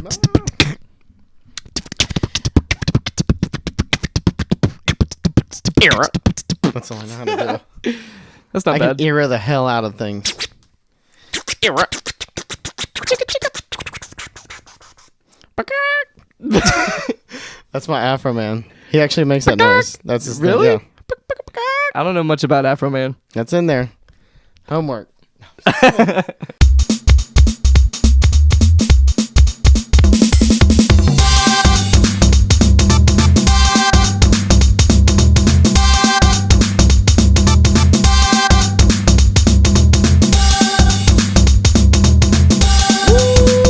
Era. That's all I know how to do. That's not I bad. can era the hell out of things. Era. That's my Afro Man. He actually makes that noise. That's his Really? thing. Yeah. I don't know much about Afro Man. That's in there. Homework.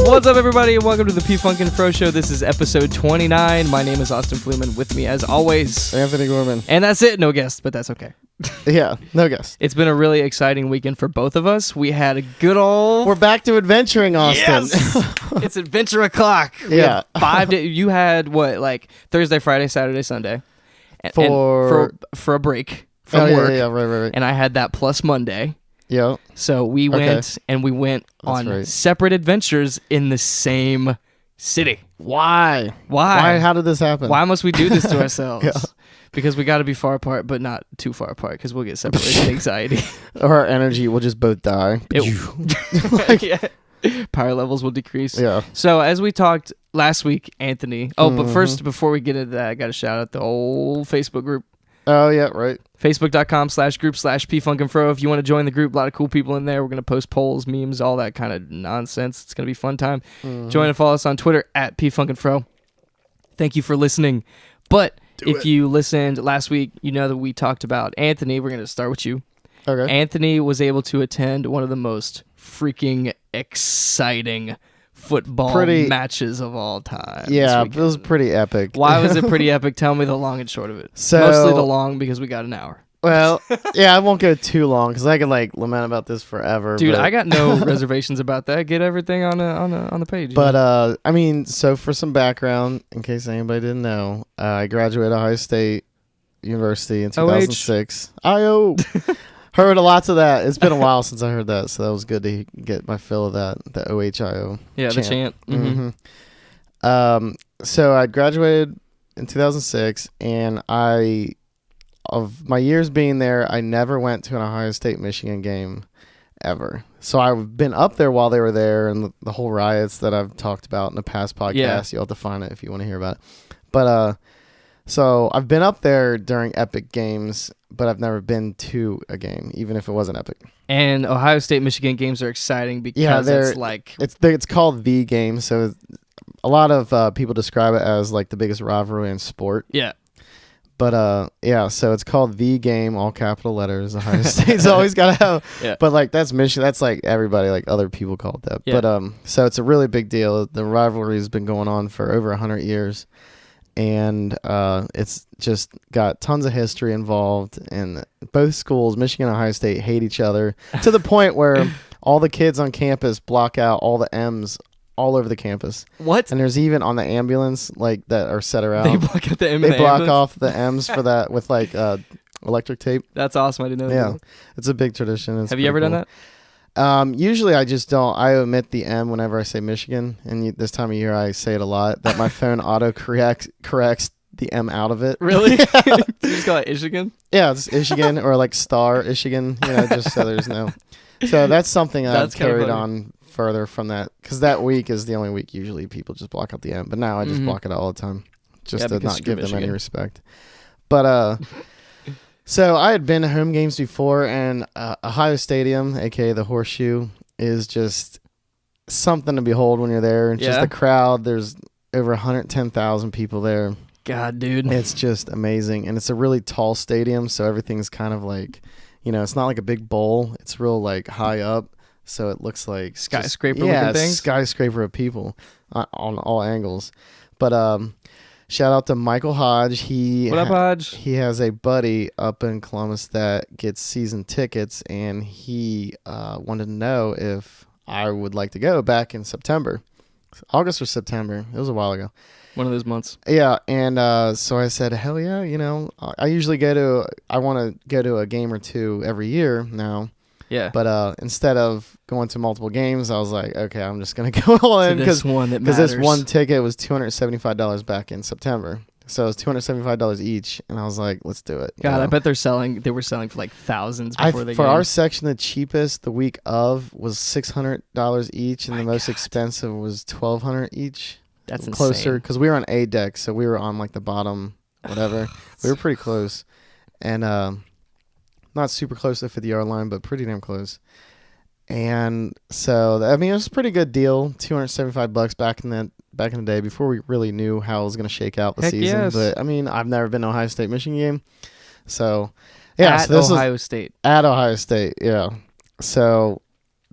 What's up, everybody? Welcome to the P Funk and Fro Show. This is episode 29. My name is Austin Fleeman. With me, as always, Anthony Gorman. And that's it. No guest, but that's okay. Yeah, no guess. It's been a really exciting weekend for both of us. We had a good old... We're back to adventuring, Austin. Yes! It's adventure o'clock. Yeah. 5 days. You had, what, like Thursday, Friday, Saturday, Sunday. For a break from work. Yeah, right. And I had that plus Monday. Yeah. So we went on separate adventures in the same city. Why? How did this happen? Why must we do this to ourselves? Yeah. Because we got to be far apart, but not too far apart, because we'll get separation anxiety. Or our energy will just both die. Power levels will decrease. Yeah. So as we talked last week, Anthony. But first, before we get into that, I got to shout out the old Facebook group. Oh, yeah, right. Facebook.com/group/pfunkandfro. If you want to join the group, a lot of cool people in there. We're going to post polls, memes, all that kind of nonsense. It's going to be a fun time. Join and follow us on Twitter at pfunkandfro. Thank you for listening. But if you listened last week, you know that we talked about Anthony. We're going to start with you. Okay. Anthony was able to attend one of the most freaking exciting football matches of all time. Yeah, it was pretty epic. Why was it pretty epic? Tell me the long and short of it. So, mostly the long, because we got an hour. Well, yeah, I won't go too long because I could lament about this forever. Dude, I got no reservations about that. Get everything on the page. But I mean, so for some background, in case anybody didn't know, I graduated Ohio State University in 2006. IO. Heard lots of that. It's been a while since I heard that, so that was good to get my fill of that. The OHIO. Yeah, chant. The chant. Mm-hmm. So I graduated in 2006, and of my years being there, I never went to an Ohio State Michigan game ever. So I've been up there while they were there, and the whole riots that I've talked about in the past podcast. Yeah. You'll have to find it if you want to hear about it. But so I've been up there during epic games, but I've never been to a game, even if it wasn't epic. And Ohio State Michigan games are exciting because it's called the game. So a lot of people describe it as like the biggest rivalry in sport. Yeah. But so it's called the game, all capital letters. Ohio State's always got to have. Yeah. But like that's Michigan. That's like everybody, like other people call it that. Yeah. But so it's a really big deal. The rivalry has been going on for over 100 years. And it's just got tons of history involved, and both schools, Michigan and Ohio State, hate each other to the point where all the kids on campus block out all the M's all over the campus. What? And there's even on the ambulance that are set around. They block out the M. They block off the M's for that with electric tape. That's awesome. I didn't know that. Yeah, it's a big tradition. Have you ever done that? Usually I just don't. I omit the M whenever I say Michigan, and this time of year I say it a lot. That my phone auto corrects the M out of it. Really? You just call it Michigan? Yeah, it's Michigan or like Star Michigan. Just so there's no. So that's something I've carried on further from that, because that week is the only week usually people just block out the M. But now I just block it all the time, just to not give them any respect. But So I had been to home games before, and Ohio Stadium, aka the Horseshoe, is just something to behold when you're there. It's just the crowd. There's over 110,000 people there. God, dude. It's just amazing. And it's a really tall stadium, so everything's kind of like, it's not like a big bowl. It's real like high up, so it looks like skyscraper looking things? Skyscraper of people on all angles. But shout out to Michael Hodge. What up, Hodge? He has a buddy up in Columbus that gets season tickets, and he wanted to know if I would like to go back in September. August or September. It was a while ago. One of those months. Yeah, and so I said, hell yeah, I usually I want to go to a game or two every year now. Yeah. But instead of going to multiple games, I was like, okay, I'm just gonna go all in because this one ticket was $275 back in September. So it was $275 each, and I was like, let's do it. God, I bet they were selling for like thousands before they for our section, the cheapest the week of was $600 each, and the most expensive was $1,200 each. That's closer insane. because we were on A deck, so we were on like the bottom, whatever. We were pretty close, and not super close to the 50-yard line, but pretty damn close. And so I mean, it was a pretty good deal, $275 back in the day before we really knew how it was going to shake out the season. Yes. But I mean, I've never been to Ohio State Michigan game, so yeah. At Ohio State. At Ohio State, yeah. So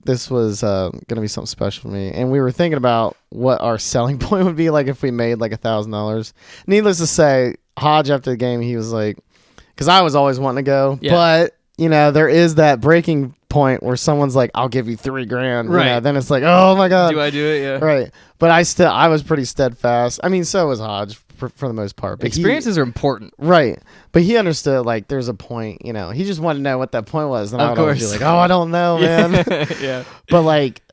this was going to be something special for me, and we were thinking about what our selling point would be like if we made like $1,000. Needless to say, Hodge after the game, he was like, because I was always wanting to go, but there is that breaking point where someone's like, I'll give you $3,000. Right. Then it's like, oh my God. Do I do it? Yeah. Right. But I was pretty steadfast. I mean, so was Hodge for the most part. But experiences are important. Right. But he understood like there's a point, he just wanted to know what that point was. And I would always be like, oh, I don't know, man. Yeah. But like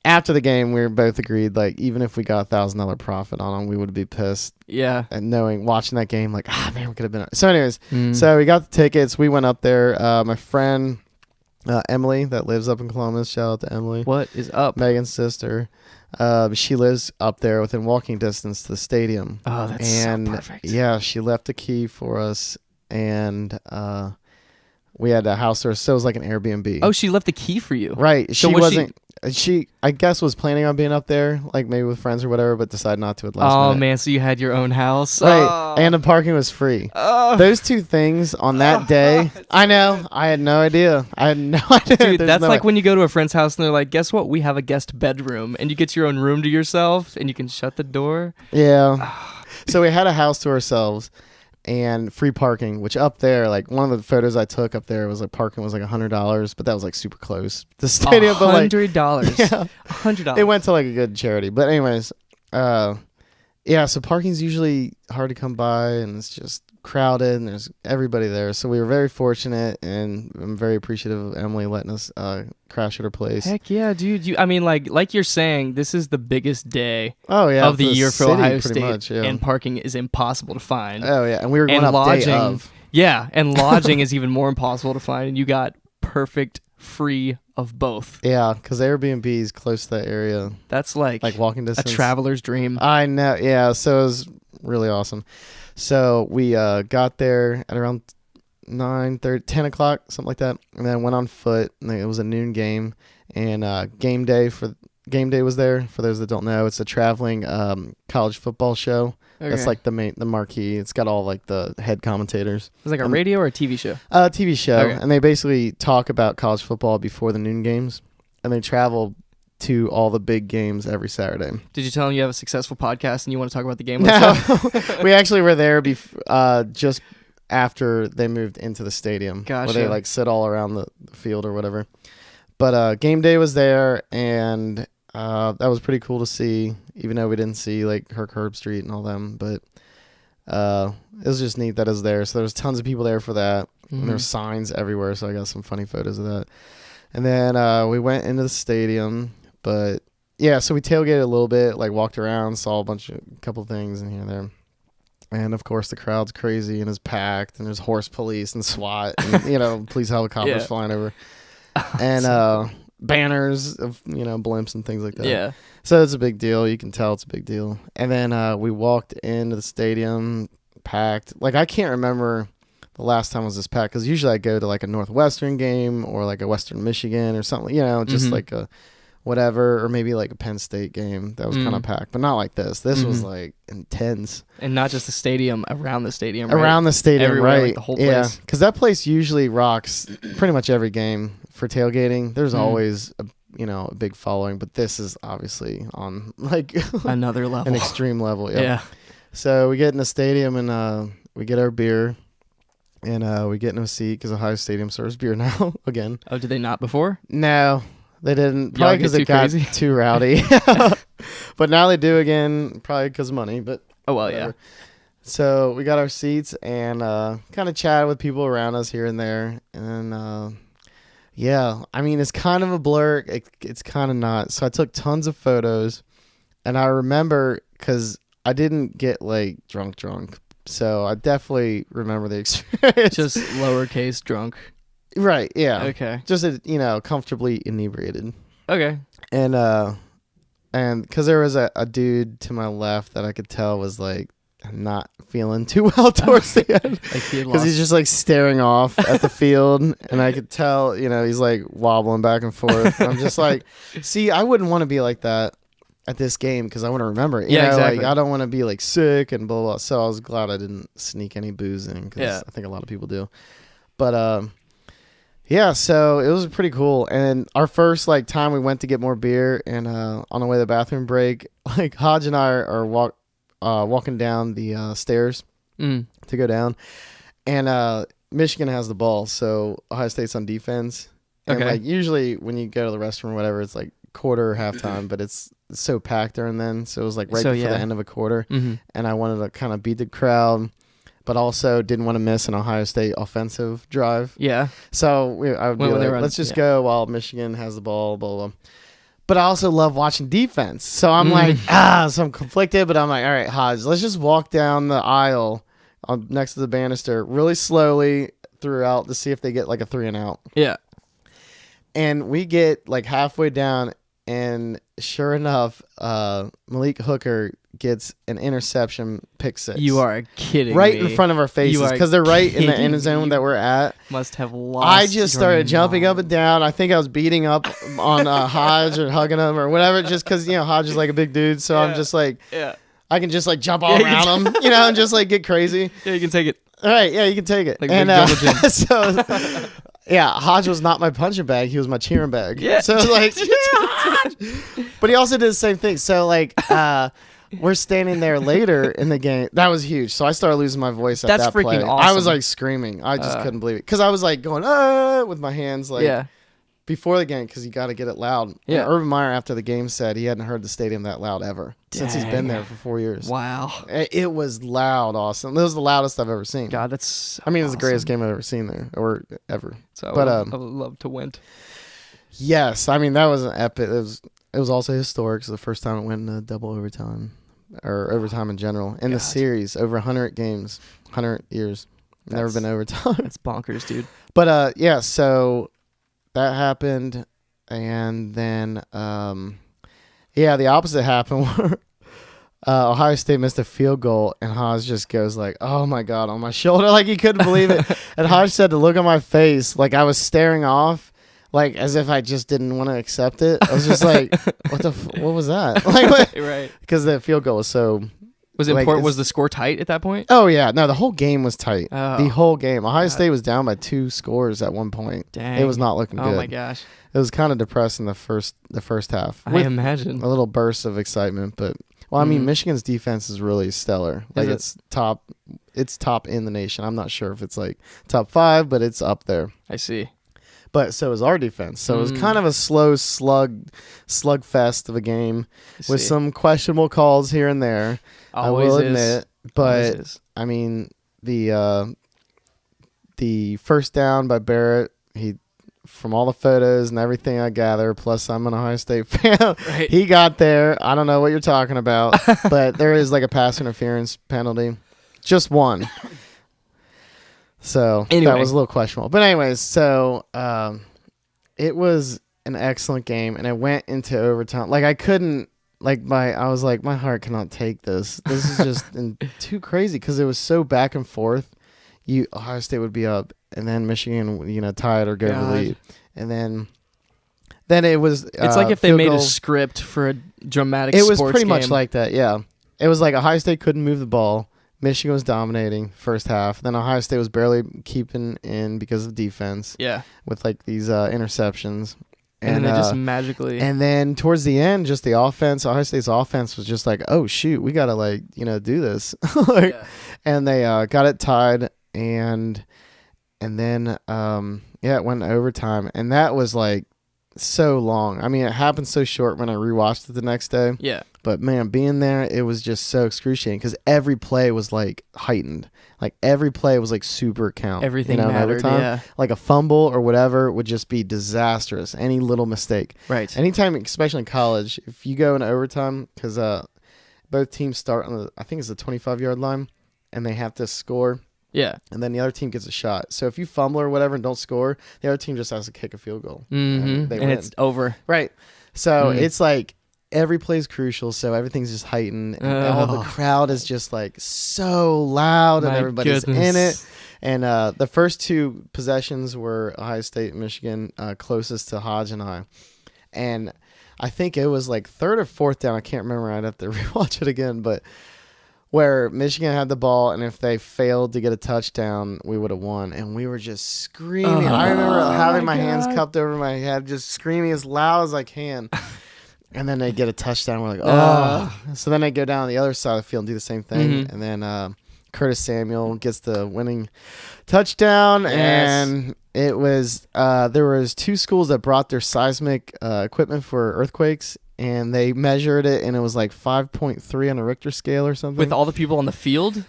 after the game, we both agreed, like, even if we got $1,000 profit on them, we would be pissed. Yeah. And watching that game, like, man, we could have been. So anyways, so we got the tickets. We went up there. My friend, Emily, that lives up in Columbus. Shout out to Emily. What is up? Megan's sister. She lives up there within walking distance to the stadium. Oh, that's so perfect. Yeah, she left a key for us, and we had a house there, so it was like an Airbnb. Oh, she left a key for you. Right. She wasn't. She, I guess, was planning on being up there, like maybe with friends or whatever, but decided not to at last minute. Oh man, so you had your own house, right? Oh. And the parking was free. Oh. Those two things on that day, I know. I had no idea. Dude, that's like when you go to a friend's house and they're like, "Guess what? We have a guest bedroom," and you get your own room to yourself, and you can shut the door. Yeah. So we had a house to ourselves. And free parking, which up there, like one of the photos I took up there was like parking was like $100, but that was like super close. The stadium, $100, yeah, $100. It went to like a good charity, but anyways, yeah. So parking's usually hard to come by, and it's just crowded, and there's everybody there. So we were very fortunate, and I'm very appreciative of Emily letting us crash at her place. Heck yeah, dude! I mean, like you're saying, this is the biggest day. Oh yeah, of the year for Ohio State, much, yeah. And parking is impossible to find. Oh yeah, and we were going up lodging, day of. Yeah, and lodging is even more impossible to find, and you got perfect free of both. Yeah, because Airbnb is close to that area. That's like walking distance. A traveler's dream. I know. Yeah, so it was really awesome. So we got there at around 9:30, 10 o'clock, something like that, and then went on foot. And it was a noon game, and game day was there. For those that don't know, it's a traveling college football show. Okay. That's like the marquee. It's got all like the head commentators. It's like a radio or a TV show? TV show, okay. And they basically talk about college football before the noon games, and they travel to all the big games every Saturday. Did you tell them you have a successful podcast and you want to talk about the game? No, we actually were there just after they moved into the stadium. Gotcha. Where they like sit all around the field or whatever. But game day was there, and that was pretty cool to see, even though we didn't see like Herb Street and all them. But it was just neat that it was there. So there was tons of people there for that. And there were signs everywhere, so I got some funny photos of that. And then we went into the stadium. But yeah, so we tailgated a little bit, like walked around, saw a couple things in here and there. And of course the crowd's crazy and is packed, and there's horse police and SWAT and police helicopters flying over. And banners of blimps and things like that. Yeah. So it's a big deal. You can tell it's a big deal. And then we walked into the stadium, packed. Like I can't remember the last time it was this packed, because usually I go to like a Northwestern game or like a Western Michigan or something, just like a whatever, or maybe like a Penn State game that was kind of packed, but not like this. This was like intense. And not just the stadium, around the stadium. Around the stadium, everywhere, right? Like the whole place. Yeah, because that place usually rocks pretty much every game for tailgating. There's always a big following, but this is obviously on like another level, an extreme level. Yeah. So we get in the stadium and we get our beer. And we get in a seat because Ohio Stadium serves beer now again. Oh, did they not before? No, they didn't. Probably because it got too rowdy. But now they do again, probably because of money. But oh well, whatever. Yeah. So we got our seats and kind of chatted with people around us here and there, and then Yeah, I mean, it's kind of a blur. It's kind of not. So I took tons of photos, and I remember because I didn't get like drunk, so I definitely remember the experience. Just lowercase drunk. Right. Yeah. Okay. Just comfortably inebriated. Okay. And because there was a dude to my left that I could tell was like not feeling too well towards the end, because he's just like staring off at the field, and I could tell he's like wobbling back and forth. I'm just like, see, I wouldn't want to be like that at this game because I want to remember it. Exactly. Like, I don't want to be like sick and blah blah. So I was glad I didn't sneak any booze in, because I think a lot of people do. But yeah, so it was pretty cool. And our first like time we went to get more beer, and on the way to the bathroom break, like Hodge and I are walking down the stairs to go down, and Michigan has the ball, so Ohio State's on defense. And like usually when you go to the restroom or whatever, it's like quarter or halftime, but it's so packed during then, so it was like right before the end of a quarter, and I wanted to kind of beat the crowd, but also didn't want to miss an Ohio State offensive drive. Yeah. So I would be like, let's just go while Michigan has the ball, blah, blah. But I also love watching defense. So I'm like, so I'm conflicted, but I'm like, all right, Hodge, let's just walk down the aisle next to the banister really slowly throughout to see if they get like a 3 and out. Yeah. And we get like halfway down, and sure enough, Malik Hooker gets an interception, pick 6. You are kidding right me. in front of our faces, because they're right in the end zone that we're at. Must have lost. I just started jumping up and down. I think I was beating up on Hodge or hugging him or whatever, just because Hodge is like a big dude. So I'm just like, I can just like jump all around him, and just like get crazy. Yeah, you can take it. All right, yeah, you can take it. Like and so. Yeah, Hodge was not my punching bag. He was my cheering bag. Yeah. So like, but he also did the same thing. So like, we're standing there later in the game. That was huge. So I started losing my voice at that play. That's freaking awesome. I was like screaming. I just couldn't believe it, because I was like going with my hands like before the game, because you got to get it loud. Yeah. And Urban Meyer after the game said he hadn't heard the stadium that loud ever since he's been there for 4 years. Wow. It was loud, awesome. It was the loudest I've ever seen. God, that's I mean, it's the greatest game I've ever seen there, or ever. So I would love to win. Yes, I mean, that was an epic. It was also historic. So the first time it went in double overtime, or overtime in general in the series, over 100 games, 100 years. Never been overtime. That's bonkers, dude. But yeah, so that happened, and then the opposite happened where Ohio State missed a field goal, and Hodge just goes like, "Oh my God," on my shoulder, like he couldn't believe it. And Hodge said to look at my face, like I was staring off, like as if I just didn't want to accept it. I was just like, what was that? Like, right? Because the field goal was so. Was it important? Was the score tight at that point? Oh yeah, no, the whole game was tight. Oh. The whole game. Ohio State was down by 2 scores at one point. Dang. It was not looking good. Oh my gosh. It was kind of depressing the first half. I imagine. A little burst of excitement, but I mean, Michigan's defense is really stellar. Like it's top in the nation. I'm not sure if it's like top 5, but it's up there. I see. But so is our defense. So it was kind of a slow slugfest of a game with some questionable calls here and there. Always I will admit. But I mean, the first down by Barrett, from all the photos and everything I gather, plus I'm an Ohio State fan, right. He got there. I don't know what you're talking about, but there is like a pass interference penalty. Just one. So that was a little questionable. But anyways, so it was an excellent game, and it went into overtime. Like I couldn't, I was like, my heart cannot take this. This is just too crazy, because it was so back and forth. Ohio State would be up, and then Michigan, tie it or go to the lead, and then it was. It's like if they made a script for a dramatic. It was pretty much like that. Yeah, it was like Ohio State couldn't move the ball. Michigan was dominating first half. Then Ohio State was barely keeping in because of defense. Yeah, with like these interceptions. And then they just magically. And then towards the end, just the offense, Ohio State's offense was just like, oh shoot, we gotta do this. And they got it tied, and then it went to overtime, and that was like so long. I mean, it happened so short when I rewatched it the next day. Yeah. But man, being there, it was just so excruciating because every play was like heightened. Like every play was like super count. Everything mattered. Yeah. Like a fumble or whatever would just be disastrous. Any little mistake. Right. Anytime, especially in college, if you go in overtime, because both teams start on I think it's the 25-yard line, and they have to score. Yeah. And then the other team gets a shot. So if you fumble or whatever and don't score, the other team just has to kick a field goal. And it's over. Right. So it's like every play is crucial. So everything's just heightened. And all the crowd is just like so loud and everybody's in it. And the first two possessions were Ohio State and Michigan, closest to Hodge and I. And I think it was like third or fourth down. I can't remember. I'd have to rewatch it again. But where Michigan had the ball, and if they failed to get a touchdown, we would have won. And we were just screaming. I remember having my hands cupped over my head, just screaming as loud as I can. And then they get a touchdown. We're like, oh. So then they go down the other side of the field and do the same thing. And then Curtis Samuel gets the winning touchdown. Yes. And it was there was two schools that brought their seismic equipment for earthquakes. And they measured it, and it was like 5.3 on a Richter scale or something. With all the people on the field?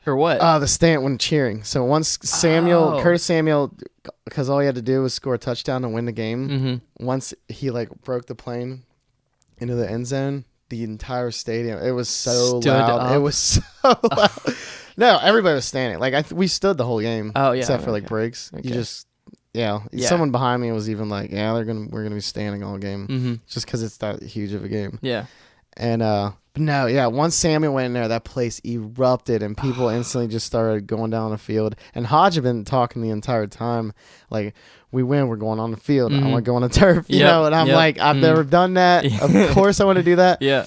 Or what? The stand when cheering. So once Curtis Samuel, because all he had to do was score a touchdown and win the game. Once he like broke the plane into the end zone, the entire stadium, it was so loud. Up. It was so loud. No, everybody was standing. Like we stood the whole game. Oh yeah, except for like breaks. Okay. You just. Yeah, someone behind me was even like, "Yeah, we're gonna be standing all game, just because it's that huge of a game." Yeah, and but no, yeah. Once Samuel went in there, that place erupted, and people instantly just started going down the field. And Hodge had been talking the entire time, like, "We win, we're going on the field. I want to go on the turf, you know." And I'm like, "I've never done that. Of course, I want to do that." Yeah,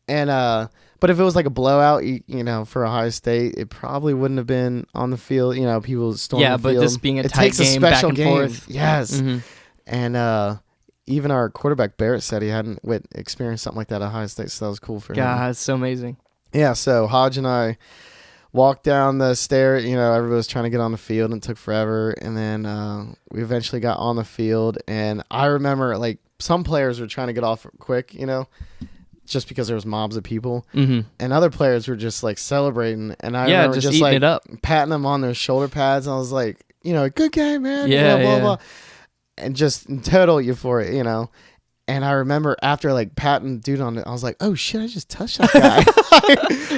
and but if it was like a blowout, you know, for Ohio State, it probably wouldn't have been on the field. You know, people storming the field. Yeah, but this being a tight game, back and forth. Yes. And even our quarterback, Barrett, said he hadn't experienced something like that at Ohio State, so that was cool for him. God, it's so amazing. Yeah, so Hodge and I walked down the stair. You know, everybody was trying to get on the field, and it took forever. And then we eventually got on the field. And I remember, like, some players were trying to get off quick, you know, just because there was mobs of people, and other players were just like celebrating, and I remember just like it up. Patting them on their shoulder pads, and I was like, you know, good game, man, blah, and just in total euphoria, you know. And I remember after like patting dude on it, I was like, oh shit, I just touched that guy.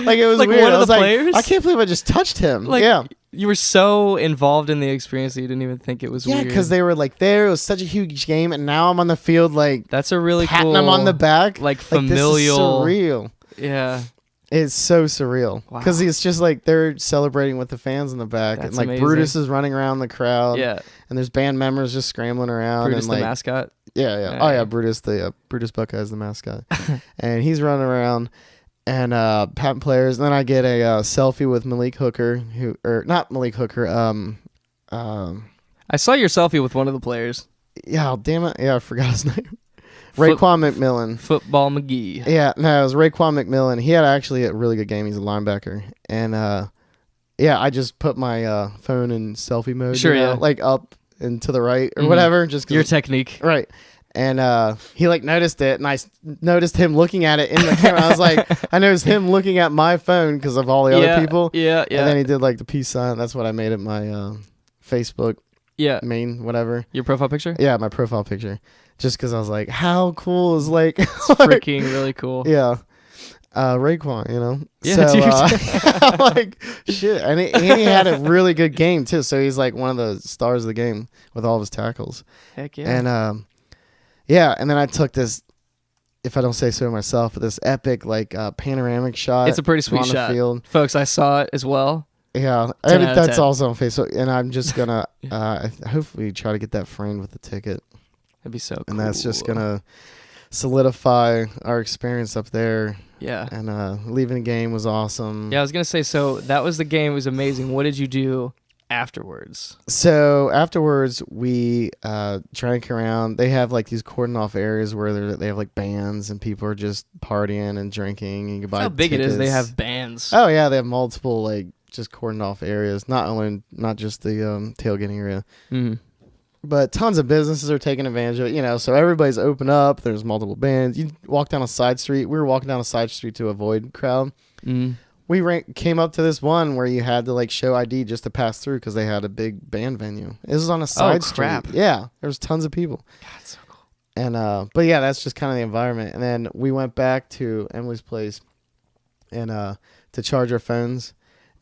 Like it was like weird. One of the players? I can't believe I just touched him. Like, yeah. You were so involved in the experience that you didn't even think it was weird. Yeah, because they were like there. It was such a huge game, and now I'm on the field like that's a really patting cool. them on the back, like familial. This is surreal. Yeah, it's so surreal because it's just like they're celebrating with the fans in the back, and like amazing. Brutus is running around the crowd. Yeah, and there's band members just scrambling around. Brutus and, like, the mascot. Yeah. Oh yeah, Brutus Brutus Buckeye is the mascot, and he's running around. And patent players. And then I get a selfie with Malik Hooker, not Malik Hooker. I saw your selfie with one of the players. Yeah, damn it. Yeah, I forgot his name. Raekwon McMillan. Football McGee. Yeah, no, it was Raekwon McMillan. He had actually a really good game. He's a linebacker. And yeah, I just put my phone in selfie mode. Sure, you know, like up and to the right or whatever. Just your technique. Right. And he like noticed it, and I noticed him looking at it in the camera. I was like, I noticed him looking at my phone because of all the other people. Yeah. And then he did like the peace sign. That's what I made it my Facebook. Yeah. Main whatever. Your profile picture? Yeah, my profile picture. Just because I was like, how cool is like it's freaking really cool. Yeah. Raekwon, you know. Yeah, so, like shit, and he had a really good game too. So he's like one of the stars of the game with all of his tackles. Heck yeah. And yeah, and then I took this, if I don't say so myself, but this epic like panoramic shot. It's a pretty sweet shot, field. Folks. I saw it as well. Yeah, that's also on Facebook, and I'm just gonna hopefully try to get that framed with the ticket. That'd be so cool. And that's just gonna solidify our experience up there. Yeah. And leaving the game was awesome. Yeah, I was gonna say. So that was the game. It was amazing. What did you do afterwards? So afterwards, we drank around. They have like these cordoned off areas where they have like bands and people are just partying and drinking. And you can buy how big tickets. It is. They have bands. Oh yeah, they have multiple like just cordoned off areas. Not just the tailgating area. But tons of businesses are taking advantage of it, so everybody's open up. There's multiple bands. You walk down a side street. We were walking down a side street to avoid crowd. We came up to this one where you had to like show ID just to pass through because they had a big band venue. It was on a side street. Yeah, there was tons of people. God, so cool. And but yeah, that's just kind of the environment. And then we went back to Emily's place and to charge our phones.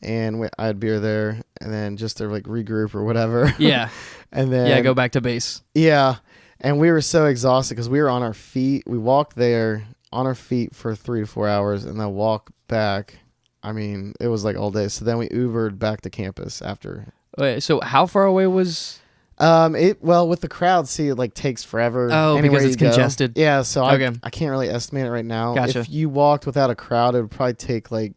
And I had beer there, and then just to like regroup or whatever. Yeah. And then go back to base. Yeah. And we were so exhausted because we were on our feet. We walked there on our feet for 3 to 4 hours, and then walk back. I mean, it was like all day. So then we Ubered back to campus after. Wait, so how far away was? With the crowd, it like takes forever. Oh, because it's congested. Yeah, so I can't really estimate it right now. Gotcha. If you walked without a crowd, it would probably take like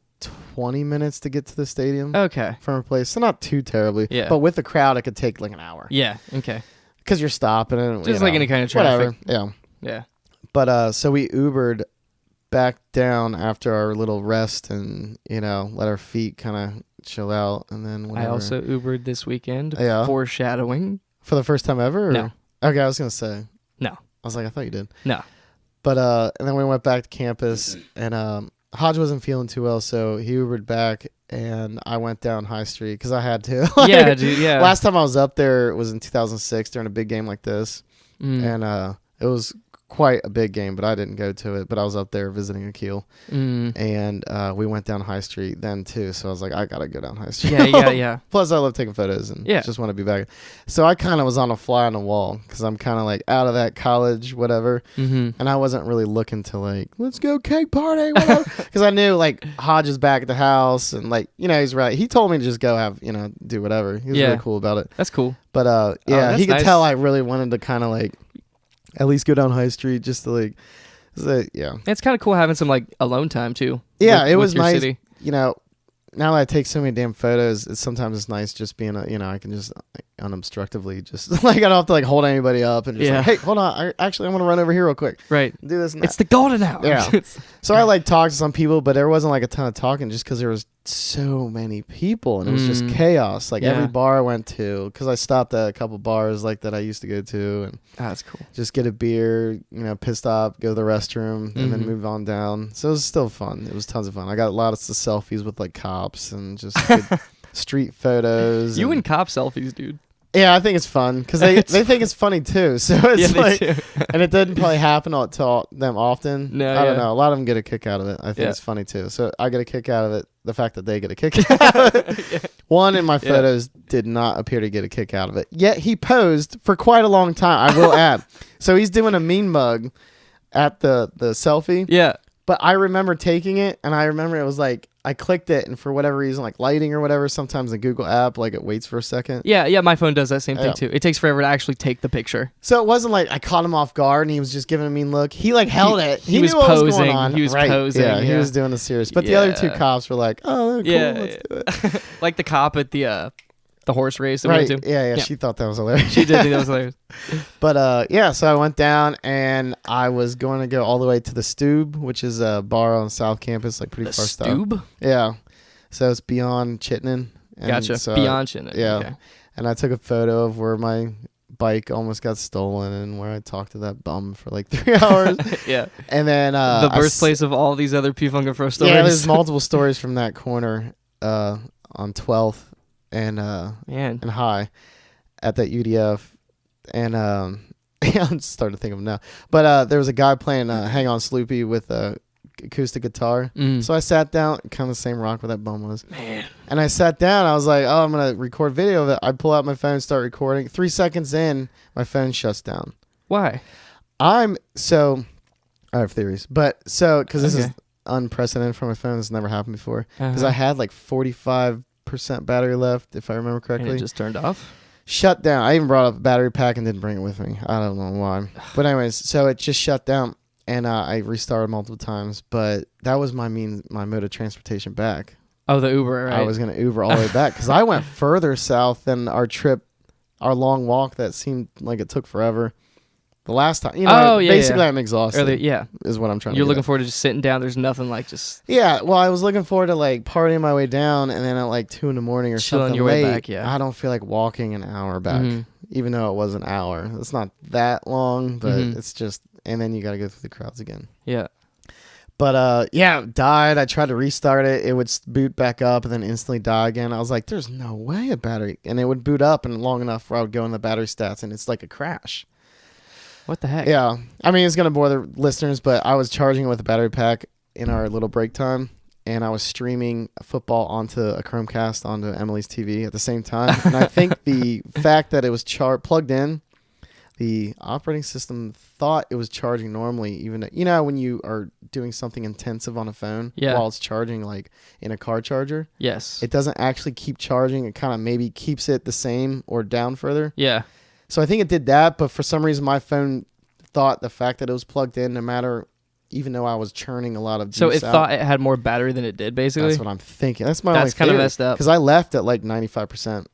20 minutes to get to the stadium. Okay. From a place. So not too terribly. Yeah. But with the crowd, it could take like an hour. Yeah. Okay. Because you're stopping and just like any kind of traffic. Whatever. Yeah. Yeah. But so we Ubered back down after our little rest and let our feet kind of chill out, and then whatever. I also Ubered this weekend. Yeah. Foreshadowing. For the first time ever? Or? No. Okay, I was gonna say. No. I was like, I thought you did. No. But and then we went back to campus, and Hodge wasn't feeling too well, so he Ubered back, and I went down High Street because I had to. Yeah, dude. Yeah. Last time I was up there was in 2006 during a big game like this, and it was quite a big game, but I didn't go to it. But I was up there visiting Akil, and we went down High Street then too. So I was like, I gotta go down High Street. Yeah. Plus, I love taking photos and just want to be back. So I kind of was on a fly on the wall because I'm kind of like out of that college, whatever. And I wasn't really looking to like, let's go cake party, whatever. Because I knew like Hodge is back at the house and like, he's right. He told me to just go have, do whatever. He was really cool about it. That's cool. But he could tell I really wanted to kind of like, at least go down High Street just to like, It's kind of cool having some like alone time too. Yeah, it was nice. City. Now that I take so many damn photos, sometimes it's nice just being I can just like, unobstructively just like I don't have to like hold anybody up and just like, hey, hold on, I want to run over here real quick. Right. Do this and that. It's the golden hour. Yeah. So I like talked to some people, but there wasn't like a ton of talking just because there was so many people and it was just chaos. Like every bar I went to, because I stopped at a couple bars like that I used to go to, and that's cool. Just get a beer, pit stop, go to the restroom, and then move on down. So it was still fun. It was tons of fun. I got a lot of selfies with like cops and just good street photos. You and cop selfies, dude. Yeah, I think it's fun because they think it's funny too. So it's like, and it doesn't probably happen to them often. No, I don't know. A lot of them get a kick out of it. I think it's funny too. So I get a kick out of it. The fact that they get a kick out of it. One in my photos did not appear to get a kick out of it. Yet he posed for quite a long time. I will add. So he's doing a mean mug at the selfie. Yeah. But I remember taking it, and I remember it was like, I clicked it, and for whatever reason, like lighting or whatever, sometimes the Google app, like it waits for a second. Yeah, my phone does that same thing too. It takes forever to actually take the picture. So it wasn't like I caught him off guard, and he was just giving a mean look. He like held it. He knew was what posing. was going on. He was posing. Yeah, he was doing the serious. But the other two cops were like, oh, cool, let's do it. Like the cop at the horse race that we went to. Yeah. She thought that was hilarious. She did think that was hilarious. But so I went down and I was going to go all the way to the Stube, which is a bar on South Campus, like pretty far stuff. Stube? Yeah. So it's beyond Chittenden. Gotcha. So, beyond Chittenden. Yeah. Okay. And I took a photo of where my bike almost got stolen and where I talked to that bum for like 3 hours. Yeah. And then the birthplace of all these other P-Funk and Fro stories. Yeah, there's multiple stories from that corner on 12th and High at that UDF. And I'm starting to think of him now. But there was a guy playing Hang On Sloopy with a acoustic guitar. So I sat down, kind of the same rock where that bum was. Man. And I sat down. I was like, oh, I'm going to record video of it. I pull out my phone, start recording. 3 seconds in, my phone shuts down. Why? I have theories. But because this is unprecedented for my phone. This has never happened before. Because I had like 45% battery left, if I remember correctly. And it just turned off? Shut down. I even brought up a battery pack and didn't bring it with me. I don't know why. But anyways, so it just shut down. And I restarted multiple times, but that was my mode of transportation back. Oh, the Uber, right? I was going to Uber all the way back because I went further south than our long walk that seemed like it took forever. The last time, basically I'm exhausted. Is what I'm trying to do. You're looking forward to just sitting down. There's nothing like just... Yeah, well, I was looking forward to like partying my way down and then at like 2 a.m. or chilling something your late. way back, yeah. I don't feel like walking an hour back. even though it was an hour. It's not that long, but it's just, and then you got to go through the crowds again. Yeah. But it died. I tried to restart it. It would boot back up and then instantly die again. I was like, there's no way a battery, and it would boot up and long enough where I would go in the battery stats and it's like a crash. What the heck? Yeah. I mean, it's going to bore the listeners, but I was charging it with a battery pack in our little break time, and I was streaming football onto a Chromecast onto Emily's TV at the same time. And I think the fact that it was plugged in, the operating system thought it was charging normally, even when you are doing something intensive on a phone while it's charging, like in a car charger. Yes. It doesn't actually keep charging. It kind of maybe keeps it the same or down further. Yeah. So I think it did that, but for some reason my phone thought the fact that it was plugged in, no matter, even though I was churning a lot of juice so it thought it had more battery than it did, basically? That's what I'm thinking. That's my only kind of messed up. Because I left at like 95%.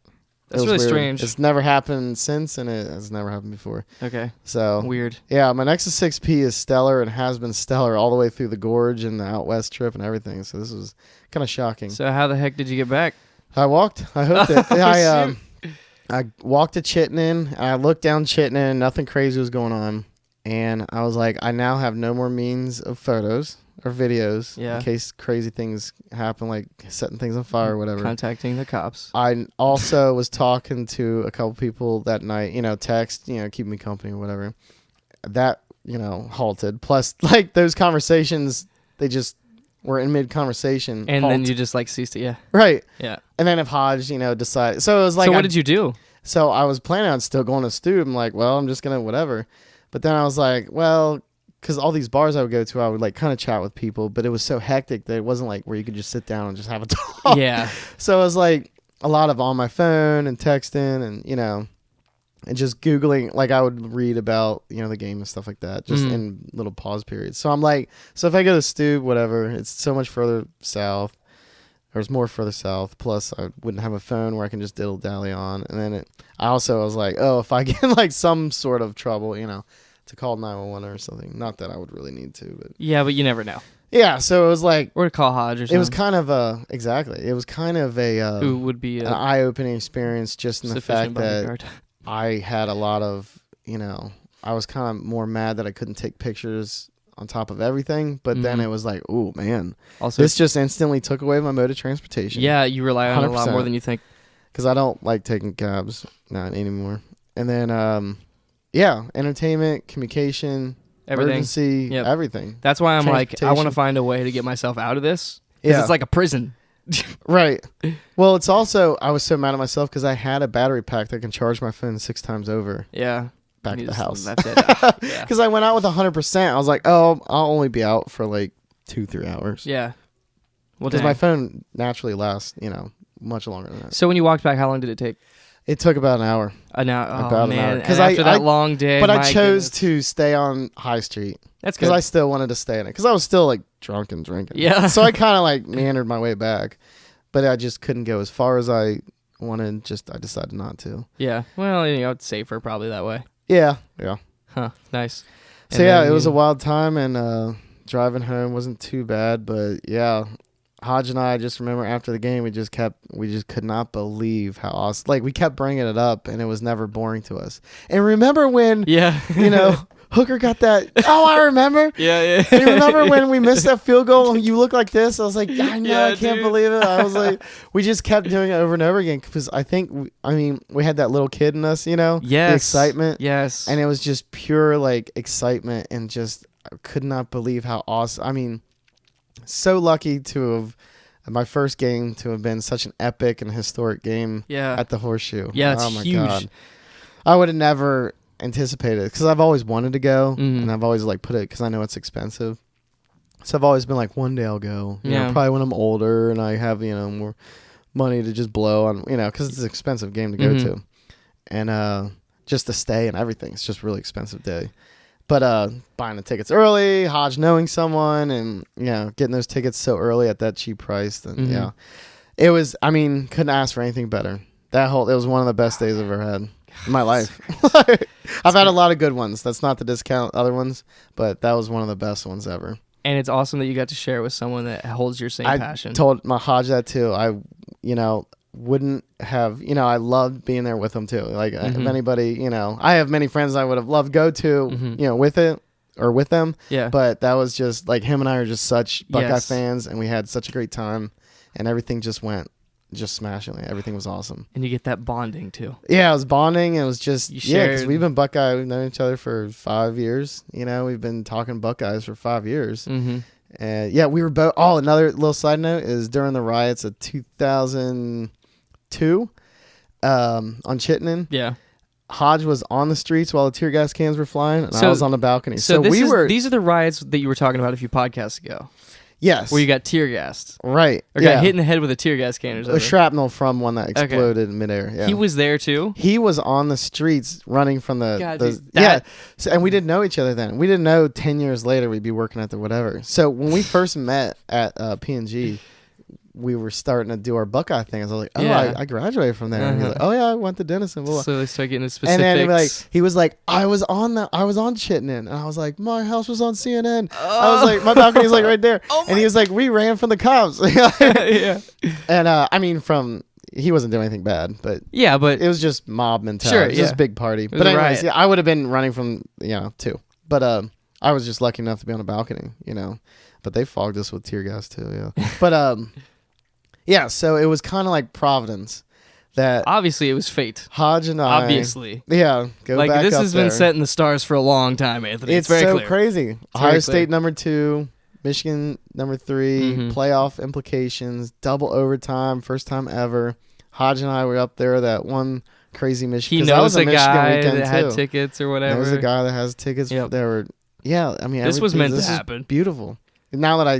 That's really strange. It's never happened since, and it has never happened before. Okay. So weird. Yeah, my Nexus 6P is stellar and has been stellar all the way through the gorge and the out west trip and everything. So this was kind of shocking. So how the heck did you get back? I walked. I hooked it. I walked to Chittenden, and I looked down Chittenden. Nothing crazy was going on, and I was like, I now have no more means of photos or videos in case crazy things happen, like setting things on fire or whatever. Contacting the cops. I also was talking to a couple people that night, text, keep me company or whatever. That, halted. Plus, like, those conversations, they just were in mid-conversation. And then you just, like, ceased it, Right. Yeah. And then if Hodge, decided. So it was like. So what did you do? So I was planning on still going to Stube. I'm like, well, I'm just going to whatever. But then I was like, well, because all these bars I would go to, I would like kind of chat with people, but it was so hectic that it wasn't like where you could just sit down and just have a talk. Yeah. So it was like a lot of on my phone and texting and, and just Googling. Like I would read about, the game and stuff like that, just in little pause periods. So I'm like, so if I go to Stube, whatever, it's so much further south. Or it's more further south. Plus, I wouldn't have a phone where I can just diddle dally on. And then I also was like, oh, if I get like some sort of trouble, to call 911 or something. Not that I would really need to, but yeah, but you never know. Yeah, so it was like, or to call Hodge or something. It was kind of exactly. It was kind of who would be an eye-opening experience, just in the fact that I had a lot of, I was kind of more mad that I couldn't take pictures on top of everything, but then it was like, oh man, also this just instantly took away my mode of transportation. Yeah, you rely on 100%. It a lot more than you think. Because I don't like taking cabs, not anymore. And then entertainment, communication, emergency, everything. That's why I'm like, I want to find a way to get myself out of this. Because it's like a prison. Right. Well, it's also, I was so mad at myself because I had a battery pack that can charge my phone 6 times over. Yeah. Back at the house. That's it. Because I went out with 100%. I was like, oh, I'll only be out for like 2-3 hours. Yeah. Well, because my phone naturally lasts, much longer than that. So when you walked back, how long did it take? It took about an hour. An hour. About an hour. Because after that long day. But I chose to stay on High Street. That's good. Because I still wanted to stay in it. Because I was still like drunk and drinking. Yeah. So I kind of like meandered my way back. But I just couldn't go as far as I wanted. I decided not to. Yeah. Well, it's safer probably that way. Yeah. Huh. Nice. So yeah, it was a wild time, and driving home wasn't too bad. But yeah, Hodge and I just remember after the game, we just could not believe how awesome. Like we kept bringing it up, and it was never boring to us. And remember when, Hooker got that. Oh, I remember. Yeah. And remember when we missed that field goal? You look like this. I was like, I know, I can't believe it. I was like, we just kept doing it over and over again because I think, we had that little kid in us, Yes. The excitement. Yes. And it was just pure like excitement and just I could not believe how awesome. So lucky to have my first game to have been such an epic and historic game at the Horseshoe. Yeah, it's my huge. God. I would have never anticipated because I've always wanted to go and I've always like put it because I know it's expensive. So I've always been like, one day I'll go. You know, probably when I'm older and I have more money to just blow on. Because it's an expensive game to go to, and just to stay and everything. It's just a really expensive day. But buying the tickets early, Hodge knowing someone, and getting those tickets so early at that cheap price, and it was. Couldn't ask for anything better. It was one of the best days I've ever had in my life. I've had a lot of good ones. That's not to discount other ones, but that was one of the best ones ever. And it's awesome that you got to share it with someone that holds your same passion. I told my Hodge that too. wouldn't have, I loved being there with him too. Like if anybody, I have many friends I would have loved to go to, with it or with them. Yeah. But that was just like him and I are just such Buckeye fans, and we had such a great time, and everything just went just smashingly. Everything was awesome. And you get that bonding too. Yeah, it was bonding. It was just, because we've been Buckeye. We've known each other for 5 years. We've been talking Buckeyes for 5 years. And we were both. Oh, another little side note is during the riots of 2002 on Chittenden. Yeah. Hodge was on the streets while the tear gas cans were flying, and I was on the balcony. So these are the riots that you were talking about a few podcasts ago. Yes. Where you got tear gassed. Right. Or got hit in the head with a tear gas can or something. A shrapnel from one that exploded in midair. Yeah. He was there too? He was on the streets running from the... God, So, and we didn't know each other then. We didn't know 10 years later we'd be working at the whatever. So when we first met at P&G, we were starting to do our Buckeye thing. I was like, I graduated from there. And he was like, oh yeah, I went to Denison. Blah, blah. So they start getting into specifics. And then he was like, I was on Chittenden. And I was like, my house was on CNN. I was like, my balcony's like right there. And he was like, we ran from the cops. Yeah. And he wasn't doing anything bad, but it was just mob mentality. Sure, it was just a big party. But anyways, I would have been running from too. But I was just lucky enough to be on a balcony, But they fogged us with tear gas too, yeah. But yeah, so it was kind of like Providence. That obviously it was fate. Hodge and I. Obviously. Yeah. Back this up has been set in the stars for a long time, Anthony. It's very so clear. Crazy. Ohio State number 2, Michigan number 3, playoff implications, double overtime, first time ever. Hodge and I were up there that one crazy Michigan. He knows a guy that had tickets or whatever. Knows a guy that has tickets. Yep. This was meant to happen. Beautiful. Now that I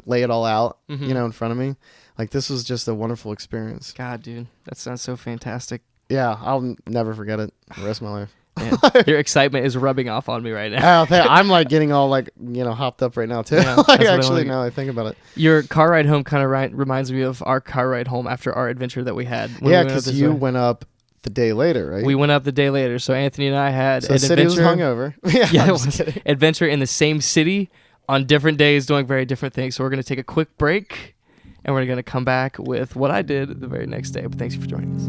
lay it all out, in front of me. Like, this was just a wonderful experience. God, dude. That sounds so fantastic. Yeah, I'll never forget it the rest of my life. Your excitement is rubbing off on me right now. I'm like getting all hopped up right now, too. Yeah, now I think about it. Your car ride home kind of reminds me of our car ride home after our adventure that we had. Because you went up the day later, right? We went up the day later. So Anthony and I had an adventure. Was hungover. Yeah, it was adventure in the same city on different days doing very different things. So we're going to take a quick break. And we're going to come back with what I did the very next day. But thanks for joining us.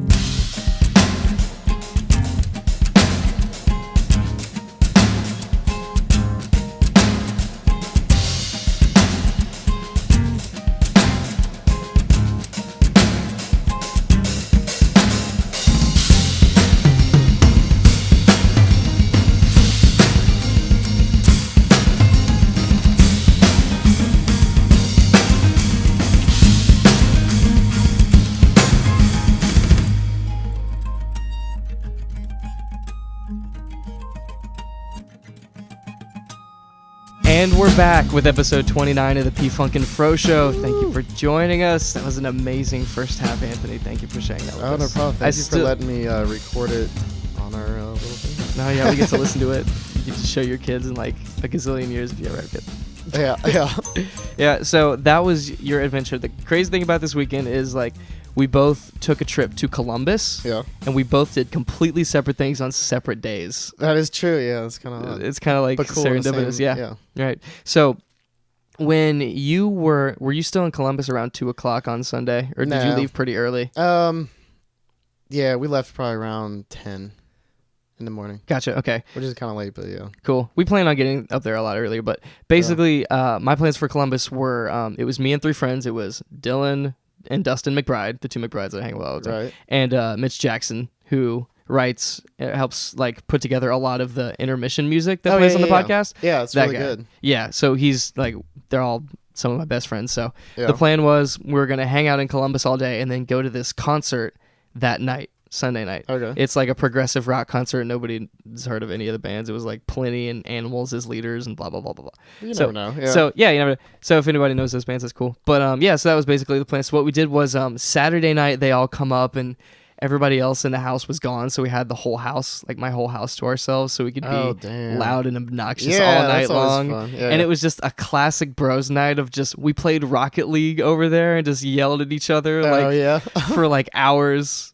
And we're back with episode 29 of the P Funk and Fro Show. Thank you for joining us. That was an amazing first half, Anthony. Thank you for sharing that with us. No problem. Thank you for letting me record it on our little thing. No, yeah, we get to listen to it. You get to show your kids in like a gazillion years if you ever have kids. Yeah, so that was your adventure. The crazy thing about this weekend is we both took a trip to Columbus. Yeah. And we both did completely separate things on separate days. That is true. Yeah, it's kind of like cool, serendipitous. Yeah. Right. So when you were you still in Columbus around 2:00 on Sunday, or did you leave pretty early? Yeah, we left probably around 10 in the morning. Gotcha. Okay. Which is kind of late, but yeah. Cool. We plan on getting up there a lot earlier, but basically, my plans for Columbus were it was me and 3 friends. It was Dylan and Dustin McBride, the 2 McBrides that I hang with all the time, right. And Mitch Jackson, who helps put together a lot of the intermission music that plays on the podcast. Yeah, it's really good. Yeah, so he's they're all some of my best friends. So the plan was we were gonna hang out in Columbus all day and then go to this concert that night, Sunday night. Okay. It's like a progressive rock concert. Nobody's heard of any of the bands. It was like Plenty and Animals as leaders and blah blah blah blah blah. You never know. Yeah. So you never know. So if anybody knows those bands, that's cool. But so that was basically the plan. So what we did was Saturday night they all come up and everybody else in the house was gone, so we had the whole house, my whole house to ourselves, so we could be loud and obnoxious all night long. Yeah. And it was just a classic bros night of we played Rocket League over there and just yelled at each other for hours.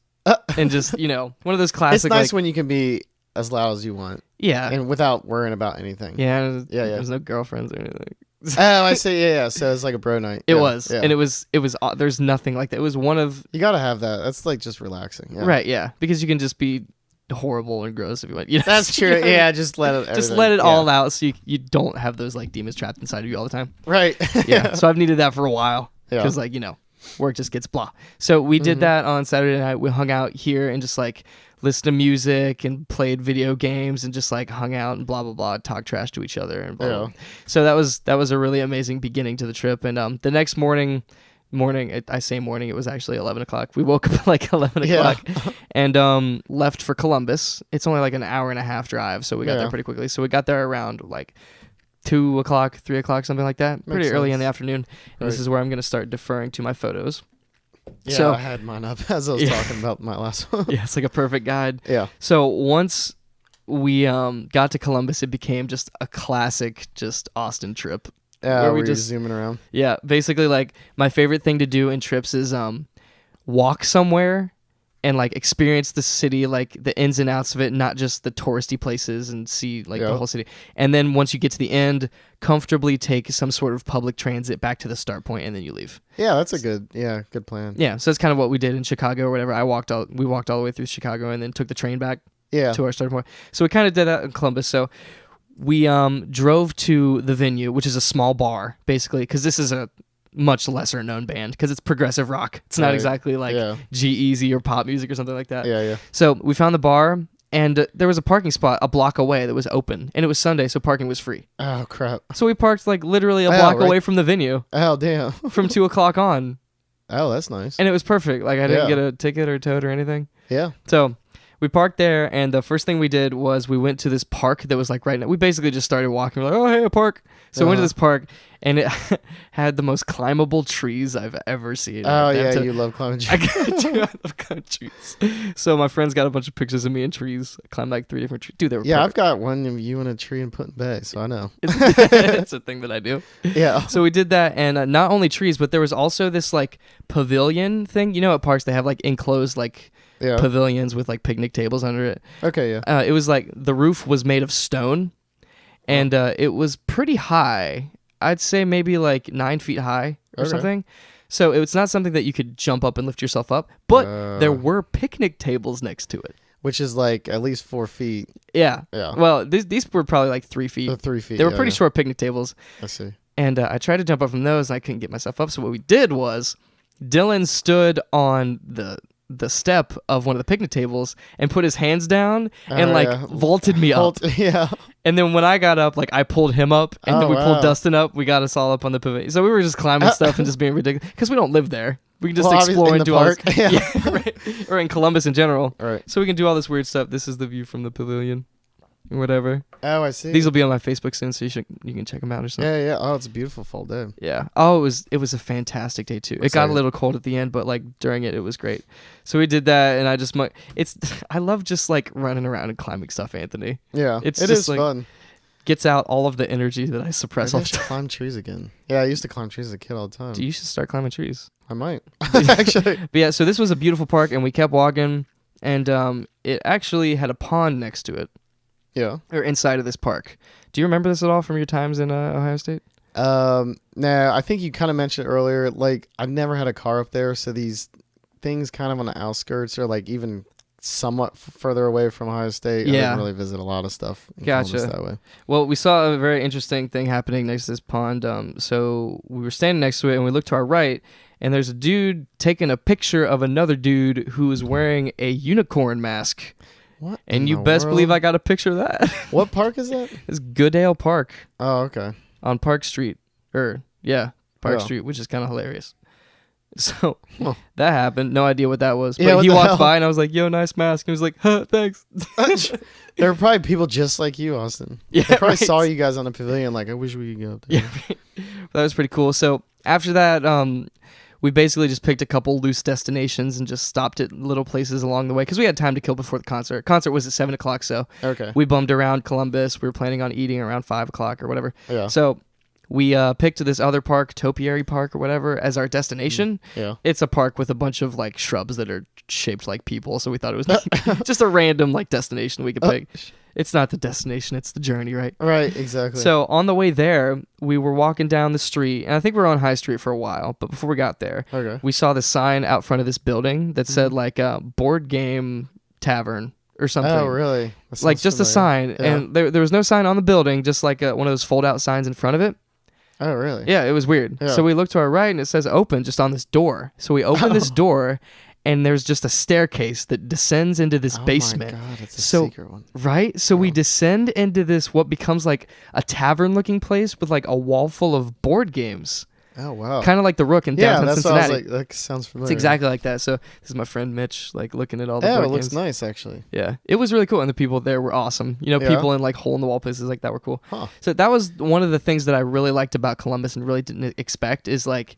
And just, one of those classic... It's nice when you can be as loud as you want. Yeah. And without worrying about anything. Yeah. There's no girlfriends or anything. Oh, I see. Yeah. So it's like a bro night. It was, and it was. There's nothing like that. It was one of. You gotta have that. That's like just relaxing. Yeah. Right. Yeah, because you can just be horrible and gross if you want. You know? That's true. Yeah, just let it. Just let it all out, so you don't have those like demons trapped inside of you all the time. Right. Yeah. So I've needed that for a while because work just gets blah. So we did that on Saturday night. We hung out here and just like listened to music and played video games and just like hung out and blah blah blah, talk trash to each other and blah. Blah. So that was a really amazing beginning to the trip. And the next morning, I say morning, it was actually 11 o'clock. We woke up at like 11 o'clock and left for Columbus. It's only like an hour and a half drive, so we got there pretty quickly. So we got there around like 2 o'clock, 3 o'clock, something like that. Pretty early in the afternoon. And this is where I'm going to start deferring to my photos. Yeah, so, I had mine up as I was talking about my last one. Yeah, it's like a perfect guide. Yeah. So once we got to Columbus, it became just a classic just Austin trip. Yeah, where we just zooming around. Yeah, basically like my favorite thing to do in trips is walk somewhere and like experience the city, like the ins and outs of it, not just the touristy places, and see like the whole city. And then once you get to the end, comfortably take some sort of public transit back to the start point, and then you leave. Yeah, that's a good plan. Yeah, so that's kind of what we did in Chicago or whatever. We walked all the way through Chicago and then took the train back to our starting point. So we kind of did that in Columbus. So we drove to the venue, which is a small bar, basically, because this is a much lesser known band, because it's progressive rock. It's not exactly like G-Eazy or pop music or something like that. Yeah. So we found the bar, and there was a parking spot a block away that was open, and it was Sunday, so parking was free. Oh, crap. So we parked like literally a block away from the venue. Oh, damn. From 2 o'clock on. Oh, that's nice. And it was perfect. Like I didn't get a ticket or towed or anything. Yeah. So we parked there, and the first thing we did was we went to this park that was like right now. We basically just started walking. We're like, oh, hey, a park. So we went to this park, and it had the most climbable trees I've ever seen. Oh, yeah, you love climbing trees. I love climbing trees. So my friends got a bunch of pictures of me in trees. I climbed like 3 different trees. Dude, they were perfect. I've got one of you in a tree in Put in Bay, so I know. It's a thing that I do. Yeah. So we did that, and not only trees, but there was also this like pavilion thing. You know, at parks they have like enclosed like pavilions with like picnic tables under it. Okay, yeah. It was like the roof was made of stone, and it was pretty high. I'd say maybe like 9 feet high or something. So it's not something that you could jump up and lift yourself up, but there were picnic tables next to it. Which is like at least 4 feet. Yeah. Yeah. Well, these were probably like 3 feet. 3 feet. They were pretty short picnic tables. I see. And I tried to jump up from those, and I couldn't get myself up. So what we did was Dylan stood on the step of one of the picnic tables and put his hands down and vaulted me up. Yeah. And then when I got up, like I pulled him up, and then we pulled Dustin up. We got us all up on the pavilion. So we were just climbing stuff and just being ridiculous because we don't live there. We can just explore and do all this. Yeah, right. Or in Columbus in general. Right. So we can do all this weird stuff. This is the view from the pavilion. Whatever. Oh, I see. These will be on my Facebook soon, so you can check them out or something. Yeah. Oh, it's a beautiful fall day. Yeah. Oh, it was a fantastic day too. It got a little cold at the end, but like during it was great. So we did that, and I love just like running around and climbing stuff, Anthony. Yeah. It is like, fun. Gets out all of the energy that I suppress all the time. Climb trees again. Yeah, I used to climb trees as a kid all the time. Dude, you should start climbing trees. I might. Actually. But yeah, so this was a beautiful park, and we kept walking, and it actually had a pond next to it. Yeah. Or inside of this park. Do you remember this at all from your times in Ohio State? No, I think you kind of mentioned earlier, like, I've never had a car up there, so these things kind of on the outskirts are, like, even somewhat further away from Ohio State. I didn't really visit a lot of stuff in Columbus that way. Well, we saw a very interesting thing happening next to this pond. So we were standing next to it, and we looked to our right, and there's a dude taking a picture of another dude who is wearing a unicorn mask. What? And you best believe I got a picture of that. What park is that? It's Goodale Park. Oh, okay. On Park Street. Park Street, which is kind of hilarious. So that happened. No idea what that was. But he walked by, and I was like, yo, nice mask. And he was like, huh, thanks. There were probably people just like you, Austin. Yeah, they probably saw you guys on the pavilion like, I wish we could go up there. Yeah, that was pretty cool. So after that, we basically just picked a couple loose destinations and just stopped at little places along the way because we had time to kill before the concert. Concert was at 7 o'clock, so we bummed around Columbus. We were planning on eating around 5 o'clock or whatever. Yeah. So we picked this other park, Topiary Park or whatever, as our destination. Yeah. It's a park with a bunch of like shrubs that are shaped like people, so we thought it was just a random like destination we could pick. It's not the destination, it's the journey, right? Right, exactly. So on the way there, we were walking down the street, and I think we were on High Street for a while, but before we got there, we saw the sign out front of this building that said like a board game tavern or something. Oh, really? Like just familiar. A sign, and there was no sign on the building, just like one of those fold-out signs in front of it. Oh, really? Yeah, it was weird. Yeah. So we looked to our right, and it says open just on this door. So we open this door, and there's just a staircase that descends into this basement. Oh my God, it's a secret one. Right? So we descend into this, what becomes like a tavern-looking place with like a wall full of board games. Oh, wow. Kind of like the Rook in downtown Cincinnati. Yeah, that's what I was like, that sounds familiar. It's exactly like that. So this is my friend Mitch, like looking at all the board games. Yeah, it looks nice, actually. Yeah, it was really cool, and the people there were awesome. You know, people in like hole-in-the-wall places like that were cool. Huh. So that was one of the things that I really liked about Columbus and really didn't expect is like,